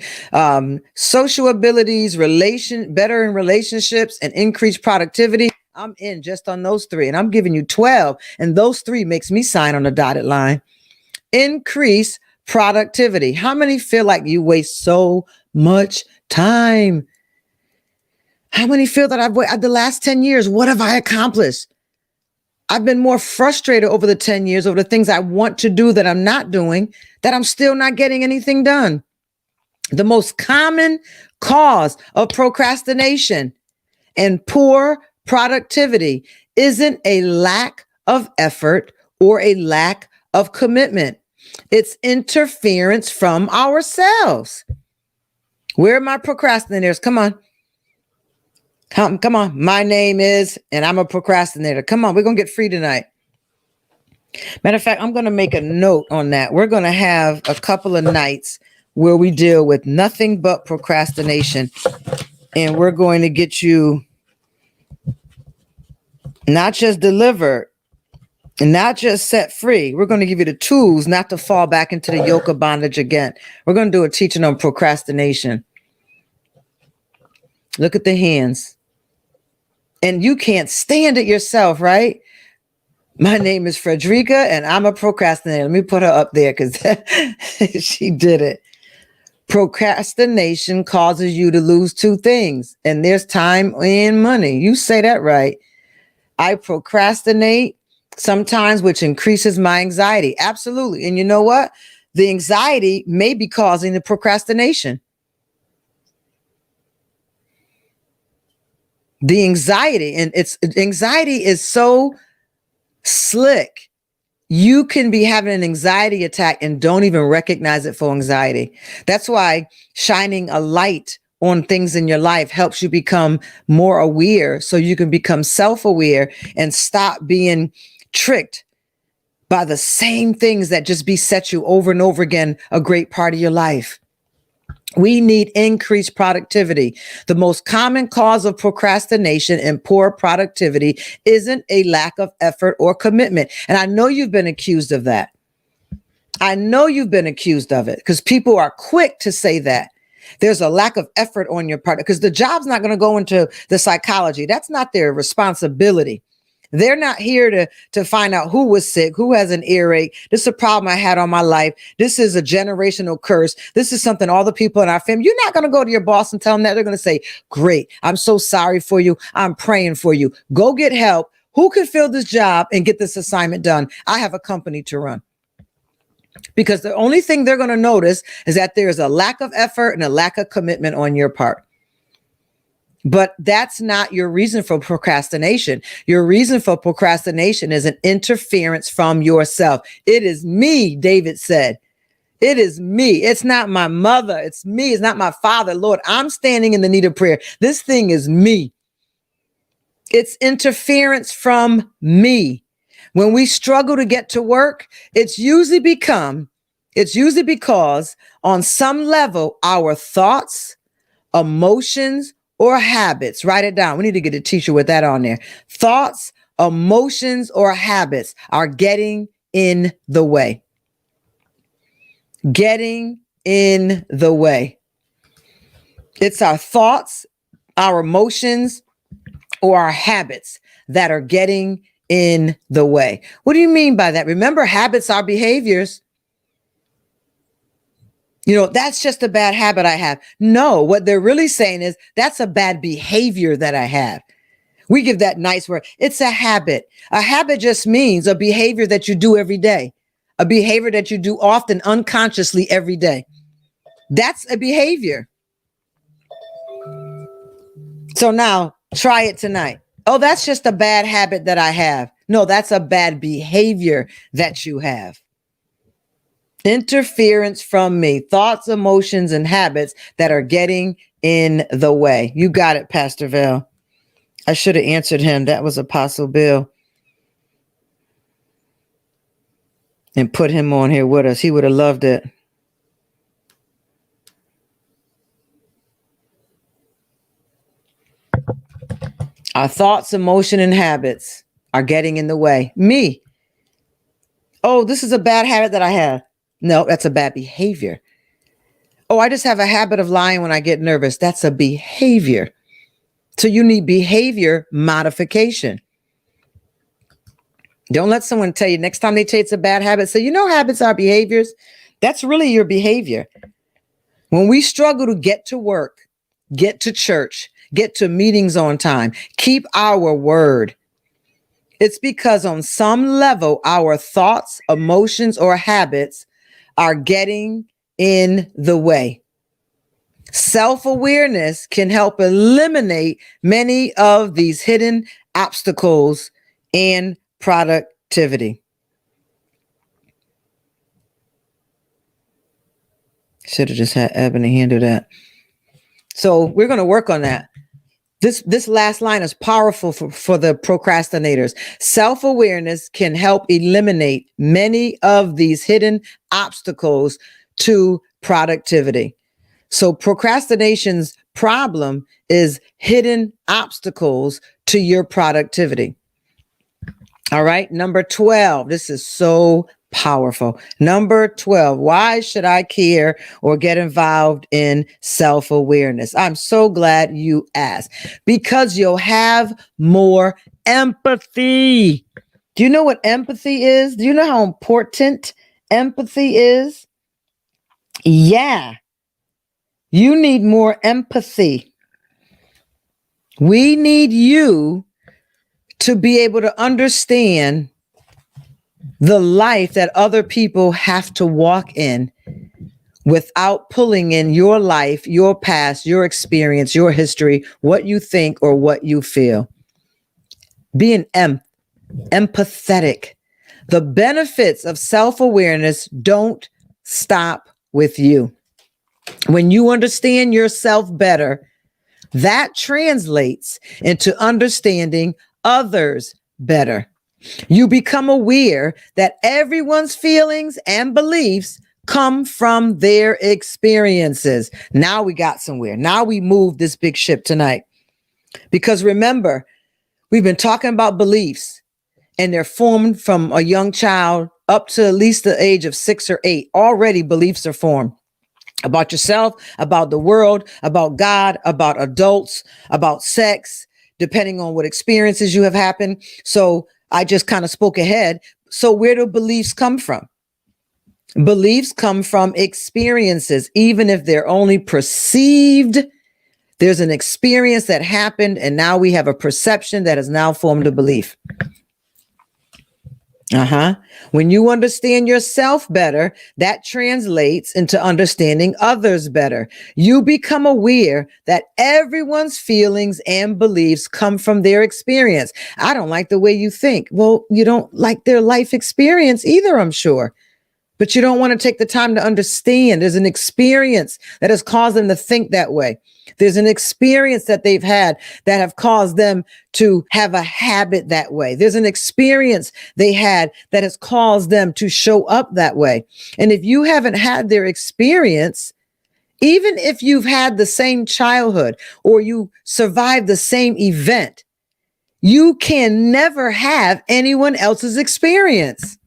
social abilities, better in relationships, and increased productivity, I'm in just on those three, and I'm giving you 12, and those three makes me sign on the dotted line. Increase productivity. How many feel like you waste so much time? How many feel that the last 10 years, what have I accomplished? I've been more frustrated over the 10 years over the things I want to do that I'm not doing, that I'm still not getting anything done. The most common cause of procrastination and poor productivity isn't a lack of effort or a lack of commitment. It's interference from ourselves. Where are my procrastinators? Come on. Come on. My name is, and I'm a procrastinator. Come on. We're going to get free tonight. Matter of fact, I'm going to make a note on that. We're going to have a couple of nights where we deal with nothing but procrastination. And we're going to get you not just delivered and not just set free. We're going to give you the tools not to fall back into the yoke of bondage again. We're going to do a teaching on procrastination. Look at the hands. And you can't stand it yourself, right? My name is Frederica, and I'm a procrastinator. Let me put her up there because she did it. Procrastination causes you to lose two things, and there's time and money. You say that right. I procrastinate sometimes, which increases my anxiety. Absolutely. And you know what? The anxiety may be causing the procrastination. The anxiety, and anxiety is so slick. You can be having an anxiety attack and don't even recognize it for anxiety. That's why shining a light on things in your life helps you become more aware, so you can become self-aware and stop being tricked by the same things that just beset you over and over again a great part of your life. We need increased productivity. The most common cause of procrastination and poor productivity isn't a lack of effort or commitment. And I know you've been accused of that. I know you've been accused of it because people are quick to say that. There's a lack of effort on your part because the job's not going to go into the psychology. That's not their responsibility. They're not here to find out who was sick, who has an earache. This is a problem I had on my life. This is a generational curse. This is something all the people in our family, you're not going to go to your boss and tell them that. They're going to say, great, I'm so sorry for you. I'm praying for you. Go get help. Who can fill this job and get this assignment done? I have a company to run. Because the only thing they're going to notice is that there's a lack of effort and a lack of commitment on your part. But that's not your reason for procrastination. Your reason for procrastination is an interference from yourself. It is me, David said. It is me. It's not my mother. It's me. It's not my father. Lord, I'm standing in the need of prayer. This thing is me. It's interference from me. When we struggle to get to work, it's usually because on some level, our thoughts, emotions, or habits, write it down. We need to get a teacher with that on there. Thoughts, emotions, or habits are getting in the way. Getting in the way. It's our thoughts, our emotions, or our habits that are getting in the way. What do you mean by that? Remember, habits are behaviors. You know, that's just a bad habit I have. No, what they're really saying is that's a bad behavior that I have. We give that nice word. It's a habit. A habit just means a behavior that you do every day, a behavior that you do often unconsciously every day. That's a behavior. So now try it tonight. Oh, that's just a bad habit that I have. No, that's a bad behavior that you have. Interference from me, thoughts, emotions, and habits that are getting in the way. You got it, Pastor Val. I should have answered him. That was Apostle Bill. And put him on here with us. He would have loved it. Our thoughts, emotion, and habits are getting in the way. Me. Oh, this is a bad habit that I have. No, that's a bad behavior. Oh, I just have a habit of lying when I get nervous. That's a behavior. So you need behavior modification. Don't let someone tell you next time they tell you it's a bad habit. Say, you know, habits are behaviors. That's really your behavior. When we struggle to get to work, get to church, get to meetings on time, keep our word, it's because on some level, our thoughts, emotions, or habits are getting in the way. Self-awareness can help eliminate many of these hidden obstacles in productivity. Should have just had Ebony handle that. So we're going to work on that. This last line is powerful for the procrastinators. Self-awareness can help eliminate many of these hidden obstacles to productivity. So procrastination's problem is hidden obstacles to your productivity. All right. Number 12. This is so powerful. Number 12. Why should I care or get involved in self-awareness? I'm so glad you asked. Because you'll have more empathy. Do you know what empathy is? Do you know how important empathy is? Yeah. You need more empathy. We need you to be able to understand the life that other people have to walk in without pulling in your life, your past, your experience, your history, what you think or what you feel. Being empathetic. The benefits of self-awareness don't stop with you. When you understand yourself better, that translates into understanding others better. You become aware that everyone's feelings and beliefs come from their experiences. Now we got somewhere. Now we moved this big ship tonight. Because remember, we've been talking about beliefs, and they're formed from a young child up to at least the age of 6 or 8. Already beliefs are formed. About yourself, about the world, about God, about adults, about sex, depending on what experiences you have happened. So I just kind of spoke ahead. So where do beliefs come from? Beliefs come from experiences, even if they're only perceived. There's an experience that happened, and now we have a perception that has now formed a belief. When you understand yourself better, that translates into understanding others better. You become aware that everyone's feelings and beliefs come from their experience. I don't like the way you think. Well, you don't like their life experience either, I'm sure. But you don't want to take the time to understand. There's an experience that has caused them to think that way. There's an experience that they've had that have caused them to have a habit that way. There's an experience they had that has caused them to show up that way. And if you haven't had their experience, even if you've had the same childhood or you survived the same event, you can never have anyone else's experience.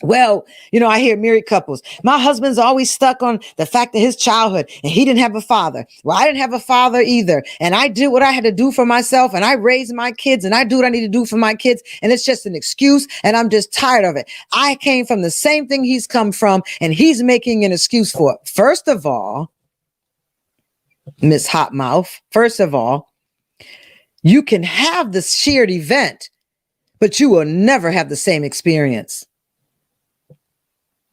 Well, I hear married couples. My husband's always stuck on the fact of his childhood and he didn't have a father. Well, I didn't have a father either. And I did what I had to do for myself and I raised my kids and I do what I need to do for my kids. And it's just an excuse and I'm just tired of it. I came from the same thing he's come from and he's making an excuse for it. First of all, Miss Hot Mouth, you can have this shared event, but you will never have the same experience.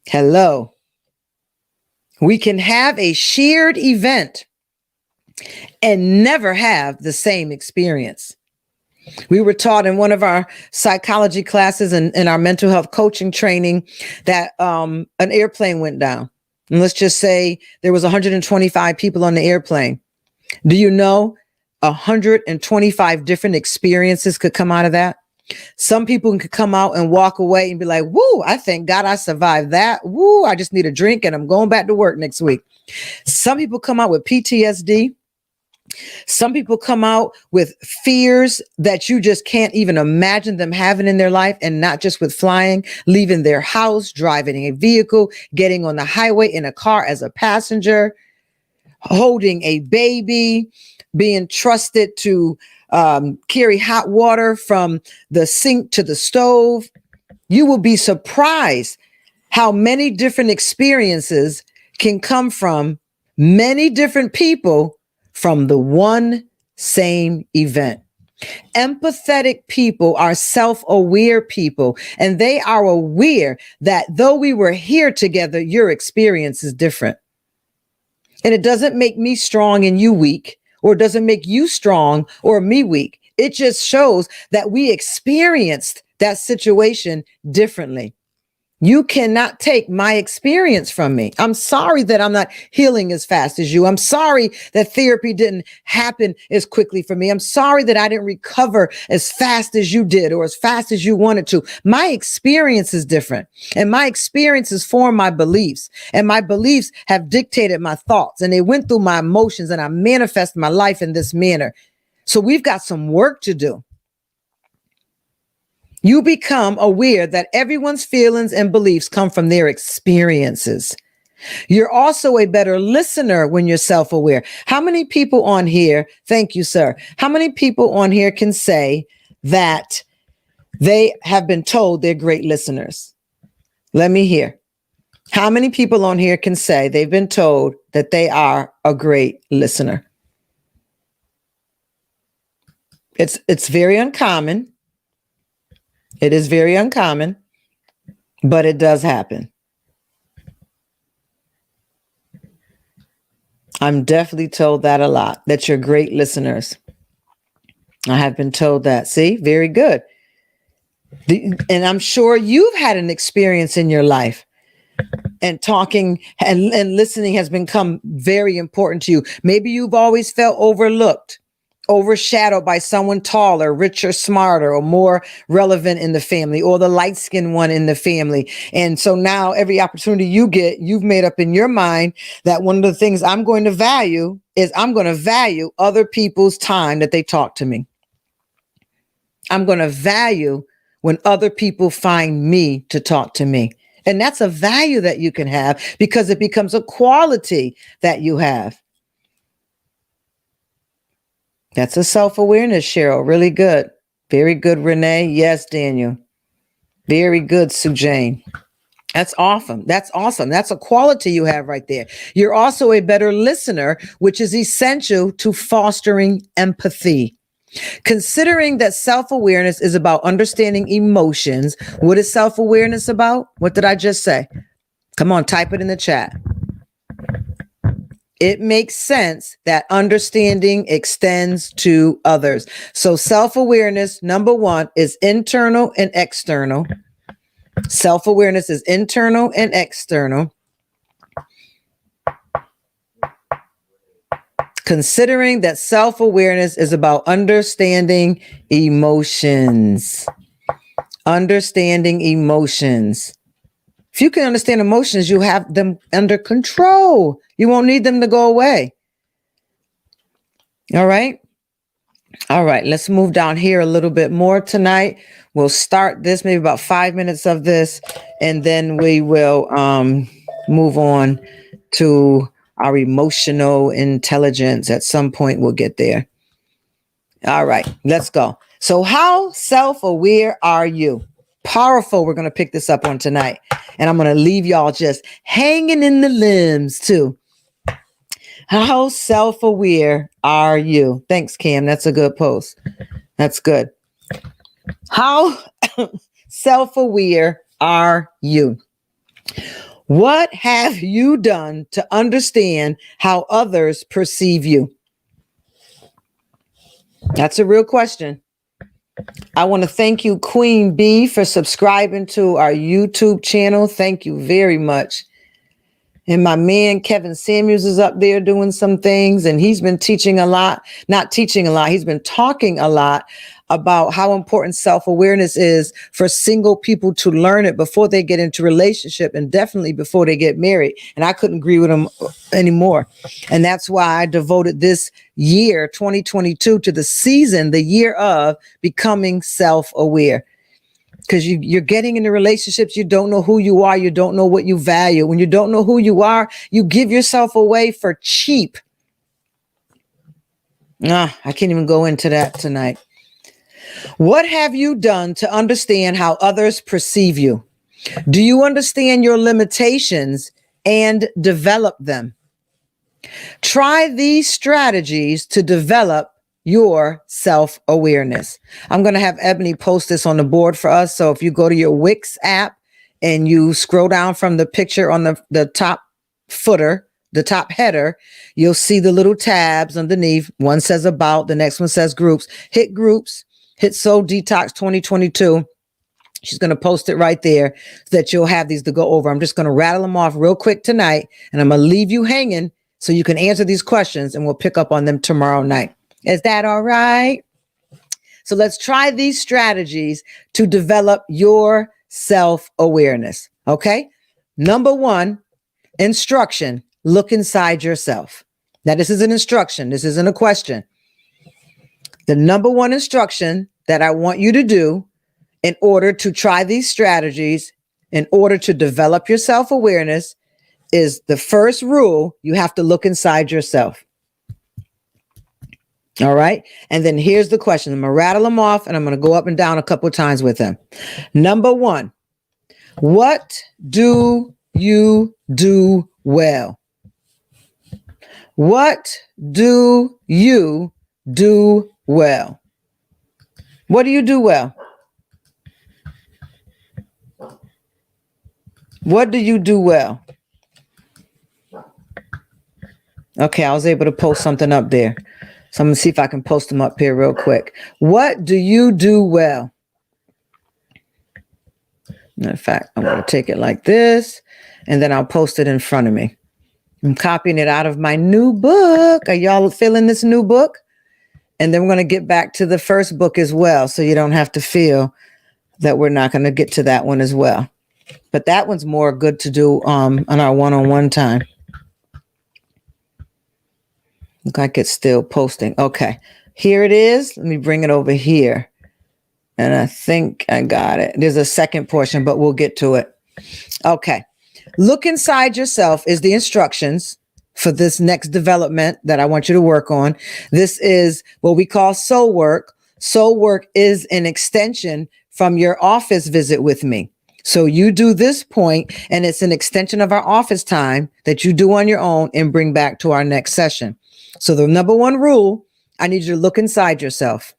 Hello. We can have a shared event and never have the same experience. We were taught in one of our psychology classes and in our mental health coaching training that an airplane went down. And let's just say there was 125 people on the airplane. Do you know 125 different experiences could come out of that? Some people could come out and walk away and be like, woo, I thank God I survived that. Woo, I just need a drink and I'm going back to work next week. Some people come out with PTSD. Some people come out with fears that you just can't even imagine them having in their life, and not just with flying, leaving their house, driving a vehicle, getting on the highway in a car as a passenger, holding a baby, being trusted to carry hot water from the sink to the stove. You will be surprised how many different experiences can come from many different people from the one same event. Empathetic people are self-aware people, and they are aware that though we were here together, your experience is different. And it doesn't make me strong and you weak, or doesn't make you strong or me weak. It just shows that we experienced that situation differently. You cannot take my experience from me. I'm sorry that I'm not healing as fast as you. I'm sorry that therapy didn't happen as quickly for me. I'm sorry that I didn't recover as fast as you did or as fast as you wanted to. My experience is different, and my experiences form my beliefs, and my beliefs have dictated my thoughts, and they went through my emotions, and I manifest my life in this manner. So we've got some work to do. You become aware that everyone's feelings and beliefs come from their experiences. You're also a better listener when you're self-aware. How many people on here, thank you, sir. How many people on here can say that they have been told they're great listeners? Let me hear. How many people on here can say they've been told that they are a great listener? It's very uncommon. It is very uncommon, but it does happen. I'm definitely told that a lot, that you're great listeners. I have been told that. See, very good. And I'm sure you've had an experience in your life, and talking and listening has become very important to you. Maybe you've always felt overlooked, overshadowed by someone taller, richer, smarter, or more relevant in the family, or the light-skinned one in the family. And so now every opportunity you get, you've made up in your mind that one of the things I'm going to value is I'm going to value other people's time that they talk to me. I'm going to value when other people find me to talk to me. And that's a value that you can have because it becomes a quality that you have. That's a self-awareness, Cheryl. Really good. Very good, Renee. Yes, Daniel. Very good, Sujane. That's awesome. That's awesome. That's a quality you have right there. You're also a better listener, which is essential to fostering empathy. Considering that self-awareness is about understanding emotions, what is self-awareness about? What did I just say? Come on, type it in the chat. It makes sense that understanding extends to others. So self-awareness, number one, is internal and external. Self-awareness is internal and external. Considering that self-awareness is about understanding emotions. Understanding emotions. If you can understand emotions, you have them under control. You won't need them to go away. All right. All right. Let's move down here a little bit more tonight. We'll start this, maybe about 5 minutes of this, and then we will move on to our emotional intelligence. At some point, we'll get there. All right. Let's go. So how self-aware are you? Powerful. We're going to pick this up on tonight. And I'm going to leave y'all just hanging in the limbs too. How self-aware are you? Thanks, Cam. That's a good post. That's good. How self-aware are you? What have you done to understand how others perceive you? That's a real question. I want to thank you, Queen B, for subscribing to our YouTube channel. Thank you very much. And my man, Kevin Samuels, is up there doing some things, and he's been teaching a lot, not teaching a lot. He's been talking a lot about how important self-awareness is for single people to learn it before they get into relationship, and definitely before they get married. And I couldn't agree with him anymore. And that's why I devoted this year, 2022, to the season, the year of becoming self-aware. Because you're getting into relationships, you don't know who you are, you don't know what you value. When you don't know who you are, you give yourself away for cheap. I can't even go into that tonight. What have you done to understand how others perceive you? Do you understand your limitations and develop them? Try these strategies to develop your self-awareness. I'm going to have Ebony post this on the board for us. So if you go to your Wix app and you scroll down from the picture on the top footer, the top header, you'll see the little tabs underneath. One says about, the next one says groups. Hit groups, hit Soul Detox 2022. She's going to post it right there so that you'll have these to go over. I'm just going to rattle them off real quick tonight, and I'm going to leave you hanging so you can answer these questions, and we'll pick up on them tomorrow night. Is that all right? So let's try these strategies to develop your self-awareness. Okay. Number one, instruction, look inside yourself. Now, this is an instruction. This isn't a question. The number one instruction that I want you to do in order to try these strategies, in order to develop your self-awareness, is the first rule. You have to look inside yourself. All right. And then here's the question. I'm going to rattle them off, and I'm going to go up and down a couple of times with them. Number one, what do you do well? What do you do well? What do you do well? What do you do well? Okay, I was able to post something up there. So I'm going to see if I can post them up here real quick. What do you do well? In fact, I'm going to take it like this, and then I'll post it in front of me. I'm copying it out of my new book. Are y'all feeling this new book? And then we're going to get back to the first book as well, so you don't have to feel that we're not going to get to that one as well. But that one's more good to do on our one-on-one time. Look like it's still posting. Okay, here it is. Let me bring it over here. And I think I got it. There's a second portion, but we'll get to it. Okay. Look inside yourself is the instructions for this next development that I want you to work on. This is what we call soul work. Soul work is an extension from your office visit with me. So you do this point, and it's an extension of our office time that you do on your own and bring back to our next session. So the number one rule, I need you to look inside yourself.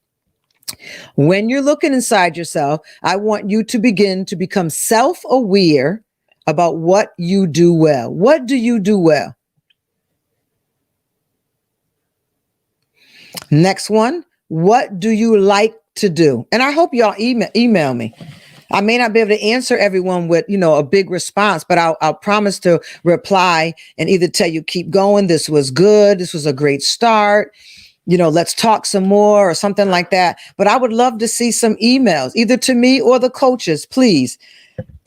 When you're looking inside yourself, I want you to begin to become self-aware about what you do well. What do you do well? Next one, what do you like to do? And I hope y'all email me. I may not be able to answer everyone with, a big response, but I'll promise to reply and either tell you, keep going. This was good. This was a great start. Let's talk some more or something like that. But I would love to see some emails, either to me or the coaches, please.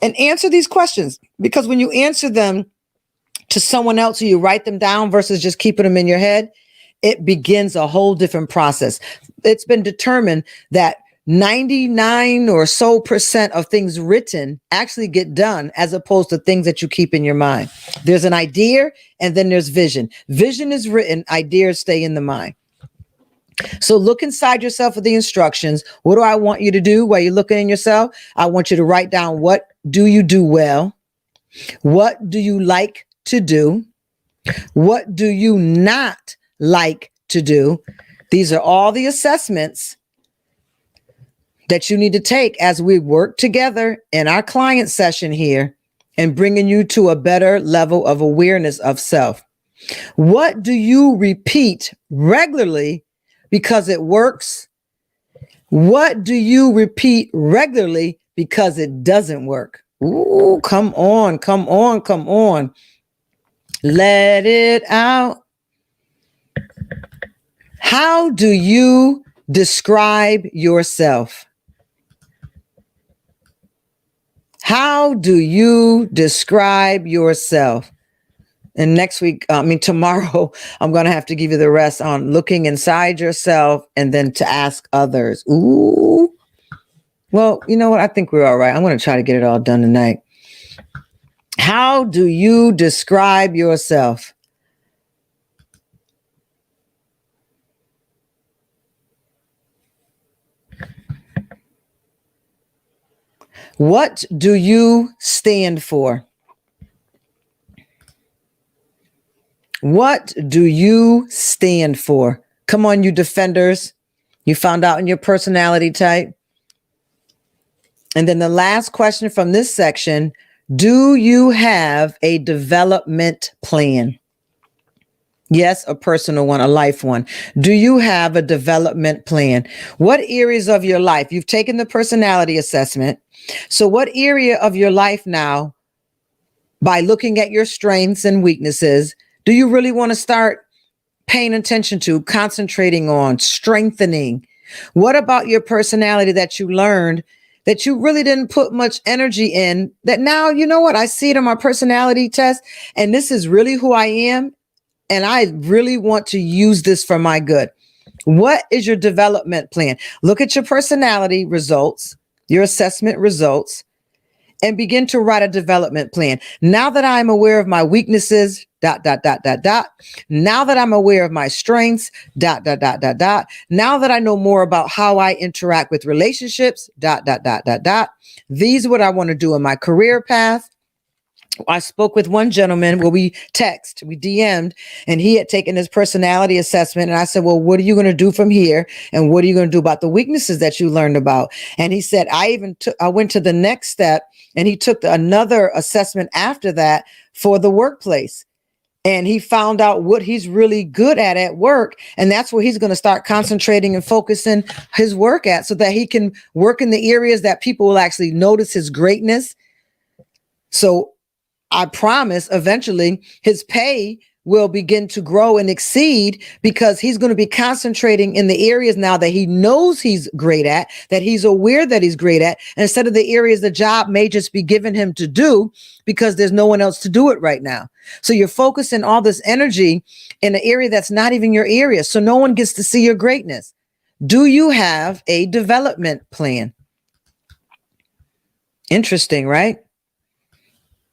And answer these questions, because when you answer them to someone else or you write them down versus just keeping them in your head, it begins a whole different process. It's been determined that 99 or so % of things written actually get done as opposed to things that you keep in your mind. There's an idea and then there's vision. Vision is written, ideas stay in the mind. So look inside yourself for the instructions. What do I want you to do while you're looking in yourself? I want you to write down, what do you do well? What do you like to do? What do you not like to do? These are all the assessments that you need to take as we work together in our client session here and bringing you to a better level of awareness of self. What do you repeat regularly because it works? What do you repeat regularly because it doesn't work? Ooh, come on, come on, come on. Let it out. How do you describe yourself? How do you describe yourself? And tomorrow, I'm going to have to give you the rest on looking inside yourself and then to ask others. Ooh. Well, you know what? I think we're all right. I'm going to try to get it all done tonight. How do you describe yourself? What do you stand for? What do you stand for? Come on, you defenders. You found out in your personality type. And then the last question from this section, do you have a development plan? Yes, a personal one, a life one. Do you have a development plan? What areas of your life? You've taken the personality assessment. So what area of your life now, by looking at your strengths and weaknesses, do you really want to start paying attention to, concentrating on, strengthening? What about your personality that you learned that you really didn't put much energy in, that now, you know what, I see it on my personality test, and this is really who I am, and I really want to use this for my good? What is your development plan? Look at your personality results, your assessment results, and begin to write a development plan. Now that I'm aware of my weaknesses, ... Now that I'm aware of my strengths, ... Now that I know more about how I interact with relationships, ... These are what I want to do in my career path. I spoke with one gentleman where we DM'd, and he had taken his personality assessment. And I said, well, what are you going to do from here? And what are you going to do about the weaknesses that you learned about? And he said, I went to the next step, and he took another assessment after that for the workplace. And he found out what he's really good at work. And that's where he's going to start concentrating and focusing his work at, so that he can work in the areas that people will actually notice his greatness. So I promise eventually his pay will begin to grow and exceed, because he's going to be concentrating in the areas now that he knows he's great at, that he's aware that he's great at, instead of the areas the job may just be given him to do because there's no one else to do it right now. So you're focusing all this energy in an area that's not even your area. So no one gets to see your greatness. Do you have a development plan? Interesting, right?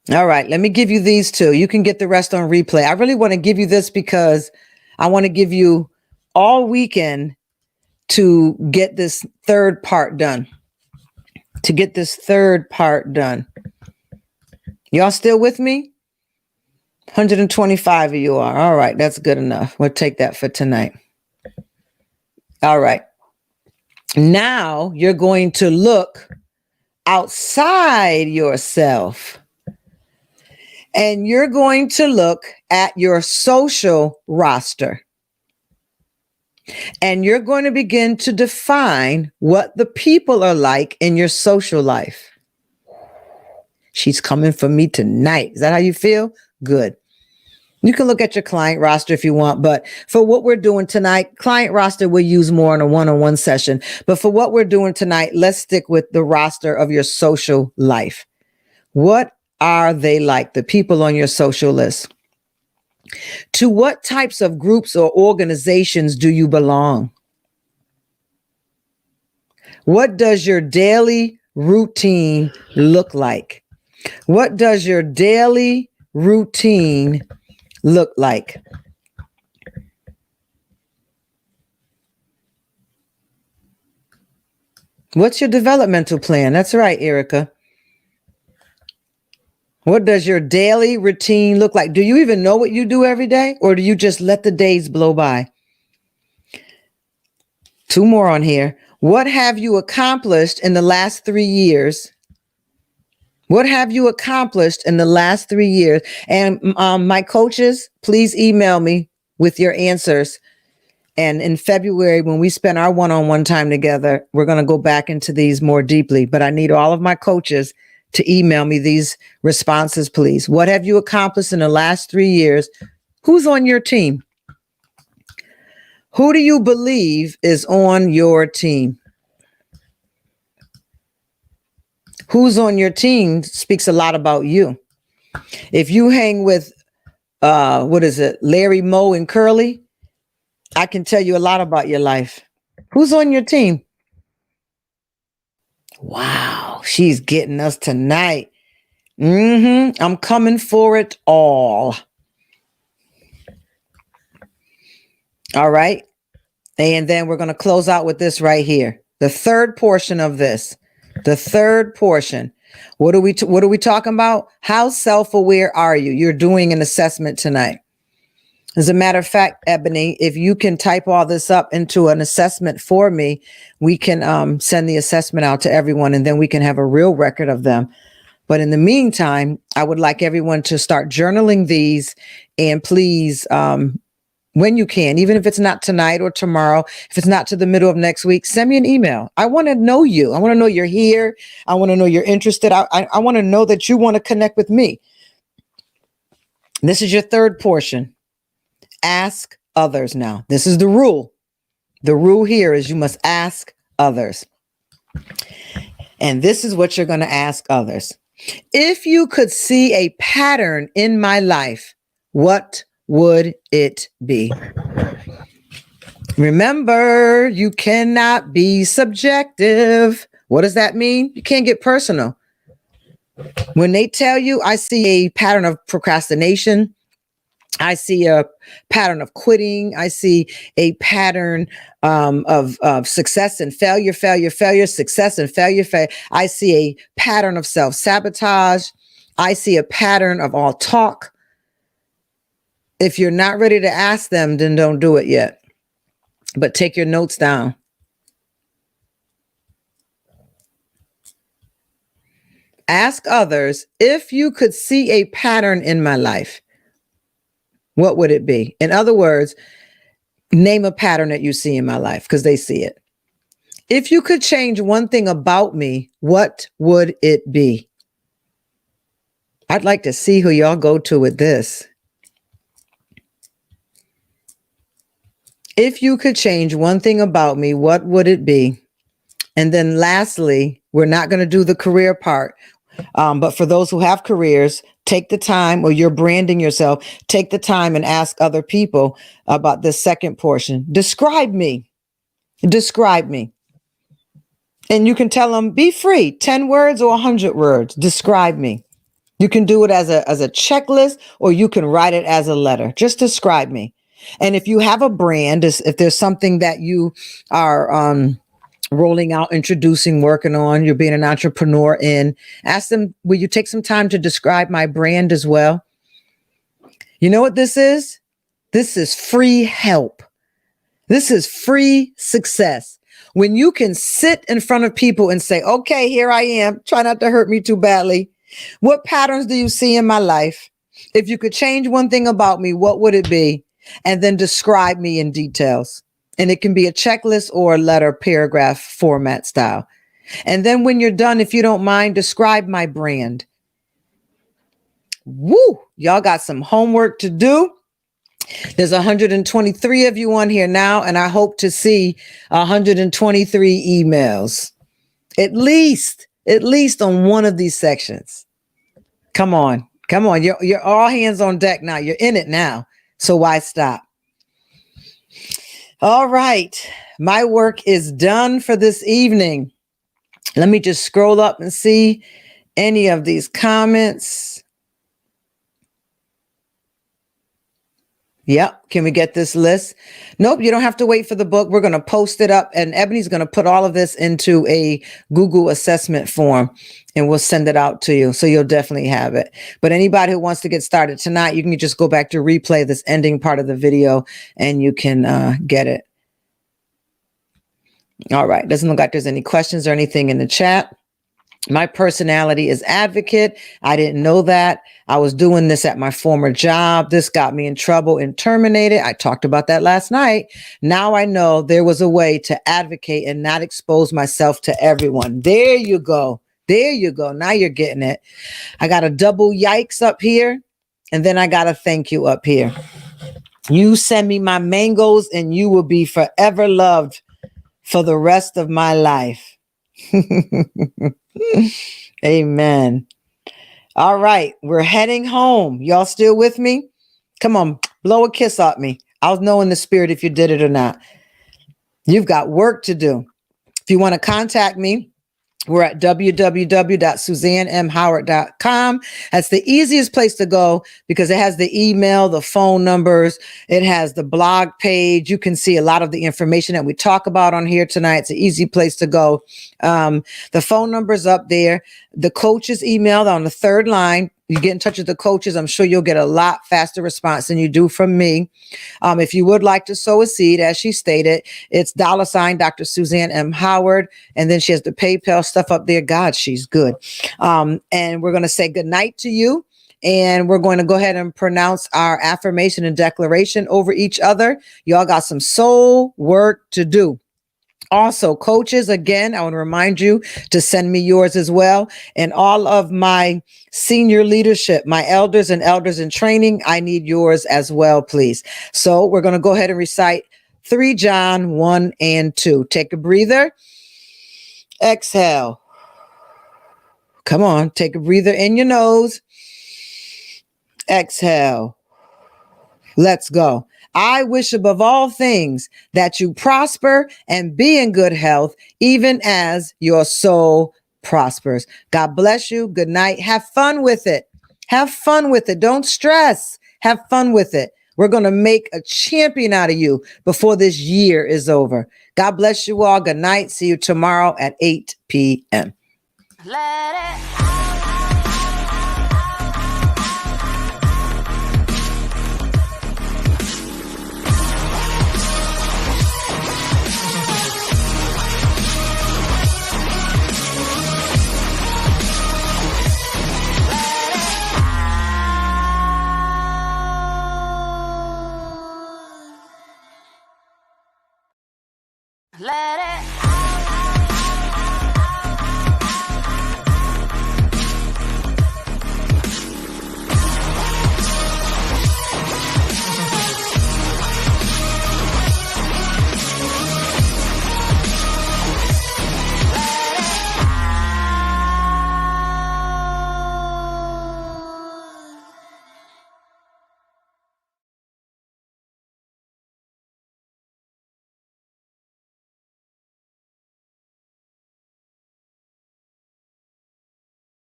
All right, let me give you these two. You can get the rest on replay. I really want to give you this because I want to give you all weekend to get this third part done. Y'all still with me? 125 of you are. All right, that's good enough. We'll take that for tonight. All right. Now you're going to look outside yourself and you're going to look at your social roster. And you're going to begin to define what the people are like in your social life. She's coming for me tonight. Is that how you feel? Good. You can look at your client roster if you want, but for what we're doing tonight, client roster we'll use more in a one-on-one session. But for what we're doing tonight, let's stick with the roster of your social life. What are they like, the people on your social list? To what types of groups or organizations do you belong? What does your daily routine look like? What does your daily routine look like? What's your developmental plan? That's right, Erica. What does your daily routine look like? Do you even know what you do every day, or do you just let the days blow by? 2 more on here. What have you accomplished in the last 3 years? What have you accomplished in the last 3 years? And my coaches, please email me with your answers. And in February, when we spend our one-on-one time together, we're going to go back into these more deeply. But I need all of my coaches to email me these responses, please. What have you accomplished in the last 3 years? Who's on your team? Who do you believe is on your team? Who's on your team speaks a lot about you. If you hang with, Larry, Moe, and Curly, I can tell you a lot about your life. Who's on your team? Wow, she's getting us tonight. I'm coming for it all. All right. And then we're going to close out with this right here. The third portion of this. The third portion. What are we talking about? How self-aware are you? You're doing an assessment tonight. As a matter of fact, Ebony, if you can type all this up into an assessment for me, we can send the assessment out to everyone, and then we can have a real record of them. But in the meantime, I would like everyone to start journaling these, and please, when you can, even if it's not tonight or tomorrow, if it's not to the middle of next week, send me an email. I want to know you. I want to know you're here. I want to know you're interested. I want to know that you want to connect with me. This is your third portion. Ask others now. This is the rule. The rule here is you must ask others. And this is what you're going to ask others. If you could see a pattern in my life, what would it be? Remember, you cannot be subjective. What does that mean? You can't get personal. When they tell you, I see a pattern of procrastination, I see a pattern of quitting, I see a pattern of success and failure, success and failure. I see a pattern of self-sabotage. I see a pattern of all talk. If you're not ready to ask them, then don't do it yet. But take your notes down. Ask others, if you could see a pattern in my life, what would it be? In other words, name a pattern that you see in my life, because they see it. If you could change one thing about me, what would it be? I'd like to see who y'all go to with this. If you could change one thing about me, what would it be? And then lastly, we're not going to do the career part. But for those who have careers, take the time, or you're branding yourself, take the time and ask other people about this second portion. Describe me. Describe me. And you can tell them, be free, 10 words or 100 words. Describe me. You can do it as a checklist, or you can write it as a letter. Just describe me. And if you have a brand, if there's something that you are rolling out, introducing, working on, you're being an entrepreneur in, ask them, will you take some time to describe my brand as well? You know what this is? This is free help. This is free success. when you can sit in front of people and say, okay, here I am. Try not to hurt me too badly. What patterns do you see in my life? If you could change one thing about me, what would it be? And then describe me in details. And it can be a checklist or a letter paragraph format style. And then when you're done, if you don't mind, describe my brand. Woo! Y'all got some homework to do. There's 123 of you on here now, and I hope to see 123 emails. At least on one of these sections. Come on. You're all hands on deck now. You're in it now. So why stop? All right. My work is done for this evening. Let me just scroll up and see any of these comments. Yep. Can we get this list? Nope. You don't have to wait for the book. We're going to post it up, and Ebony's going to put all of this into a Google assessment form, and we'll send it out to you. So you'll definitely have it. But anybody who wants to get started tonight, you can just go back to replay this ending part of the video and you can get it. All right. Doesn't look like there's any questions or anything in the chat. My personality is advocate. I didn't know that. I was doing this at my former job. This got me in trouble and terminated. I talked about that last night. Now I know there was a way to advocate and not expose myself to everyone. There you go. There you go. Now you're getting it. I got a double yikes up here, and then I got a thank you up here. You send me my mangoes and you will be forever loved for the rest of my life. Amen. All right. We're heading home. Y'all still with me? Come on. Blow a kiss at me. I'll know in the spirit if you did it or not. You've got work to do. If you want to contact me, we're at www.suzannemhoward.com. That's the easiest place to go because it has the email, the phone numbers. It has the blog page. You can see a lot of the information that we talk about on here tonight. It's an easy place to go. The phone number's up there. The coach's email on the third line. You get in touch with the coaches. I'm sure you'll get a lot faster response than you do from me. If you would like to sow a seed, as she stated, it's $ Dr. Suzanne M. Howard. And then she has the PayPal stuff up there. God, she's good. And we're going to say good night to you. And we're going to go ahead and pronounce our affirmation and declaration over each other. Y'all got some soul work to do. Also, coaches, again, I want to remind you to send me yours as well. And all of my senior leadership, my elders and elders in training, I need yours as well, please. So we're going to go ahead and recite 3 John 1 and 2. Take a breather. Exhale. Come on, take a breather in your nose. Exhale. Let's go. I wish above all things that you prosper and be in good health, even as your soul prospers. God bless you. Good night. Have fun with it. Have fun with it. Don't stress. Have fun with it. We're going to make a champion out of you before this year is over. God bless you all. Good night. See you tomorrow at 8 p.m. Let it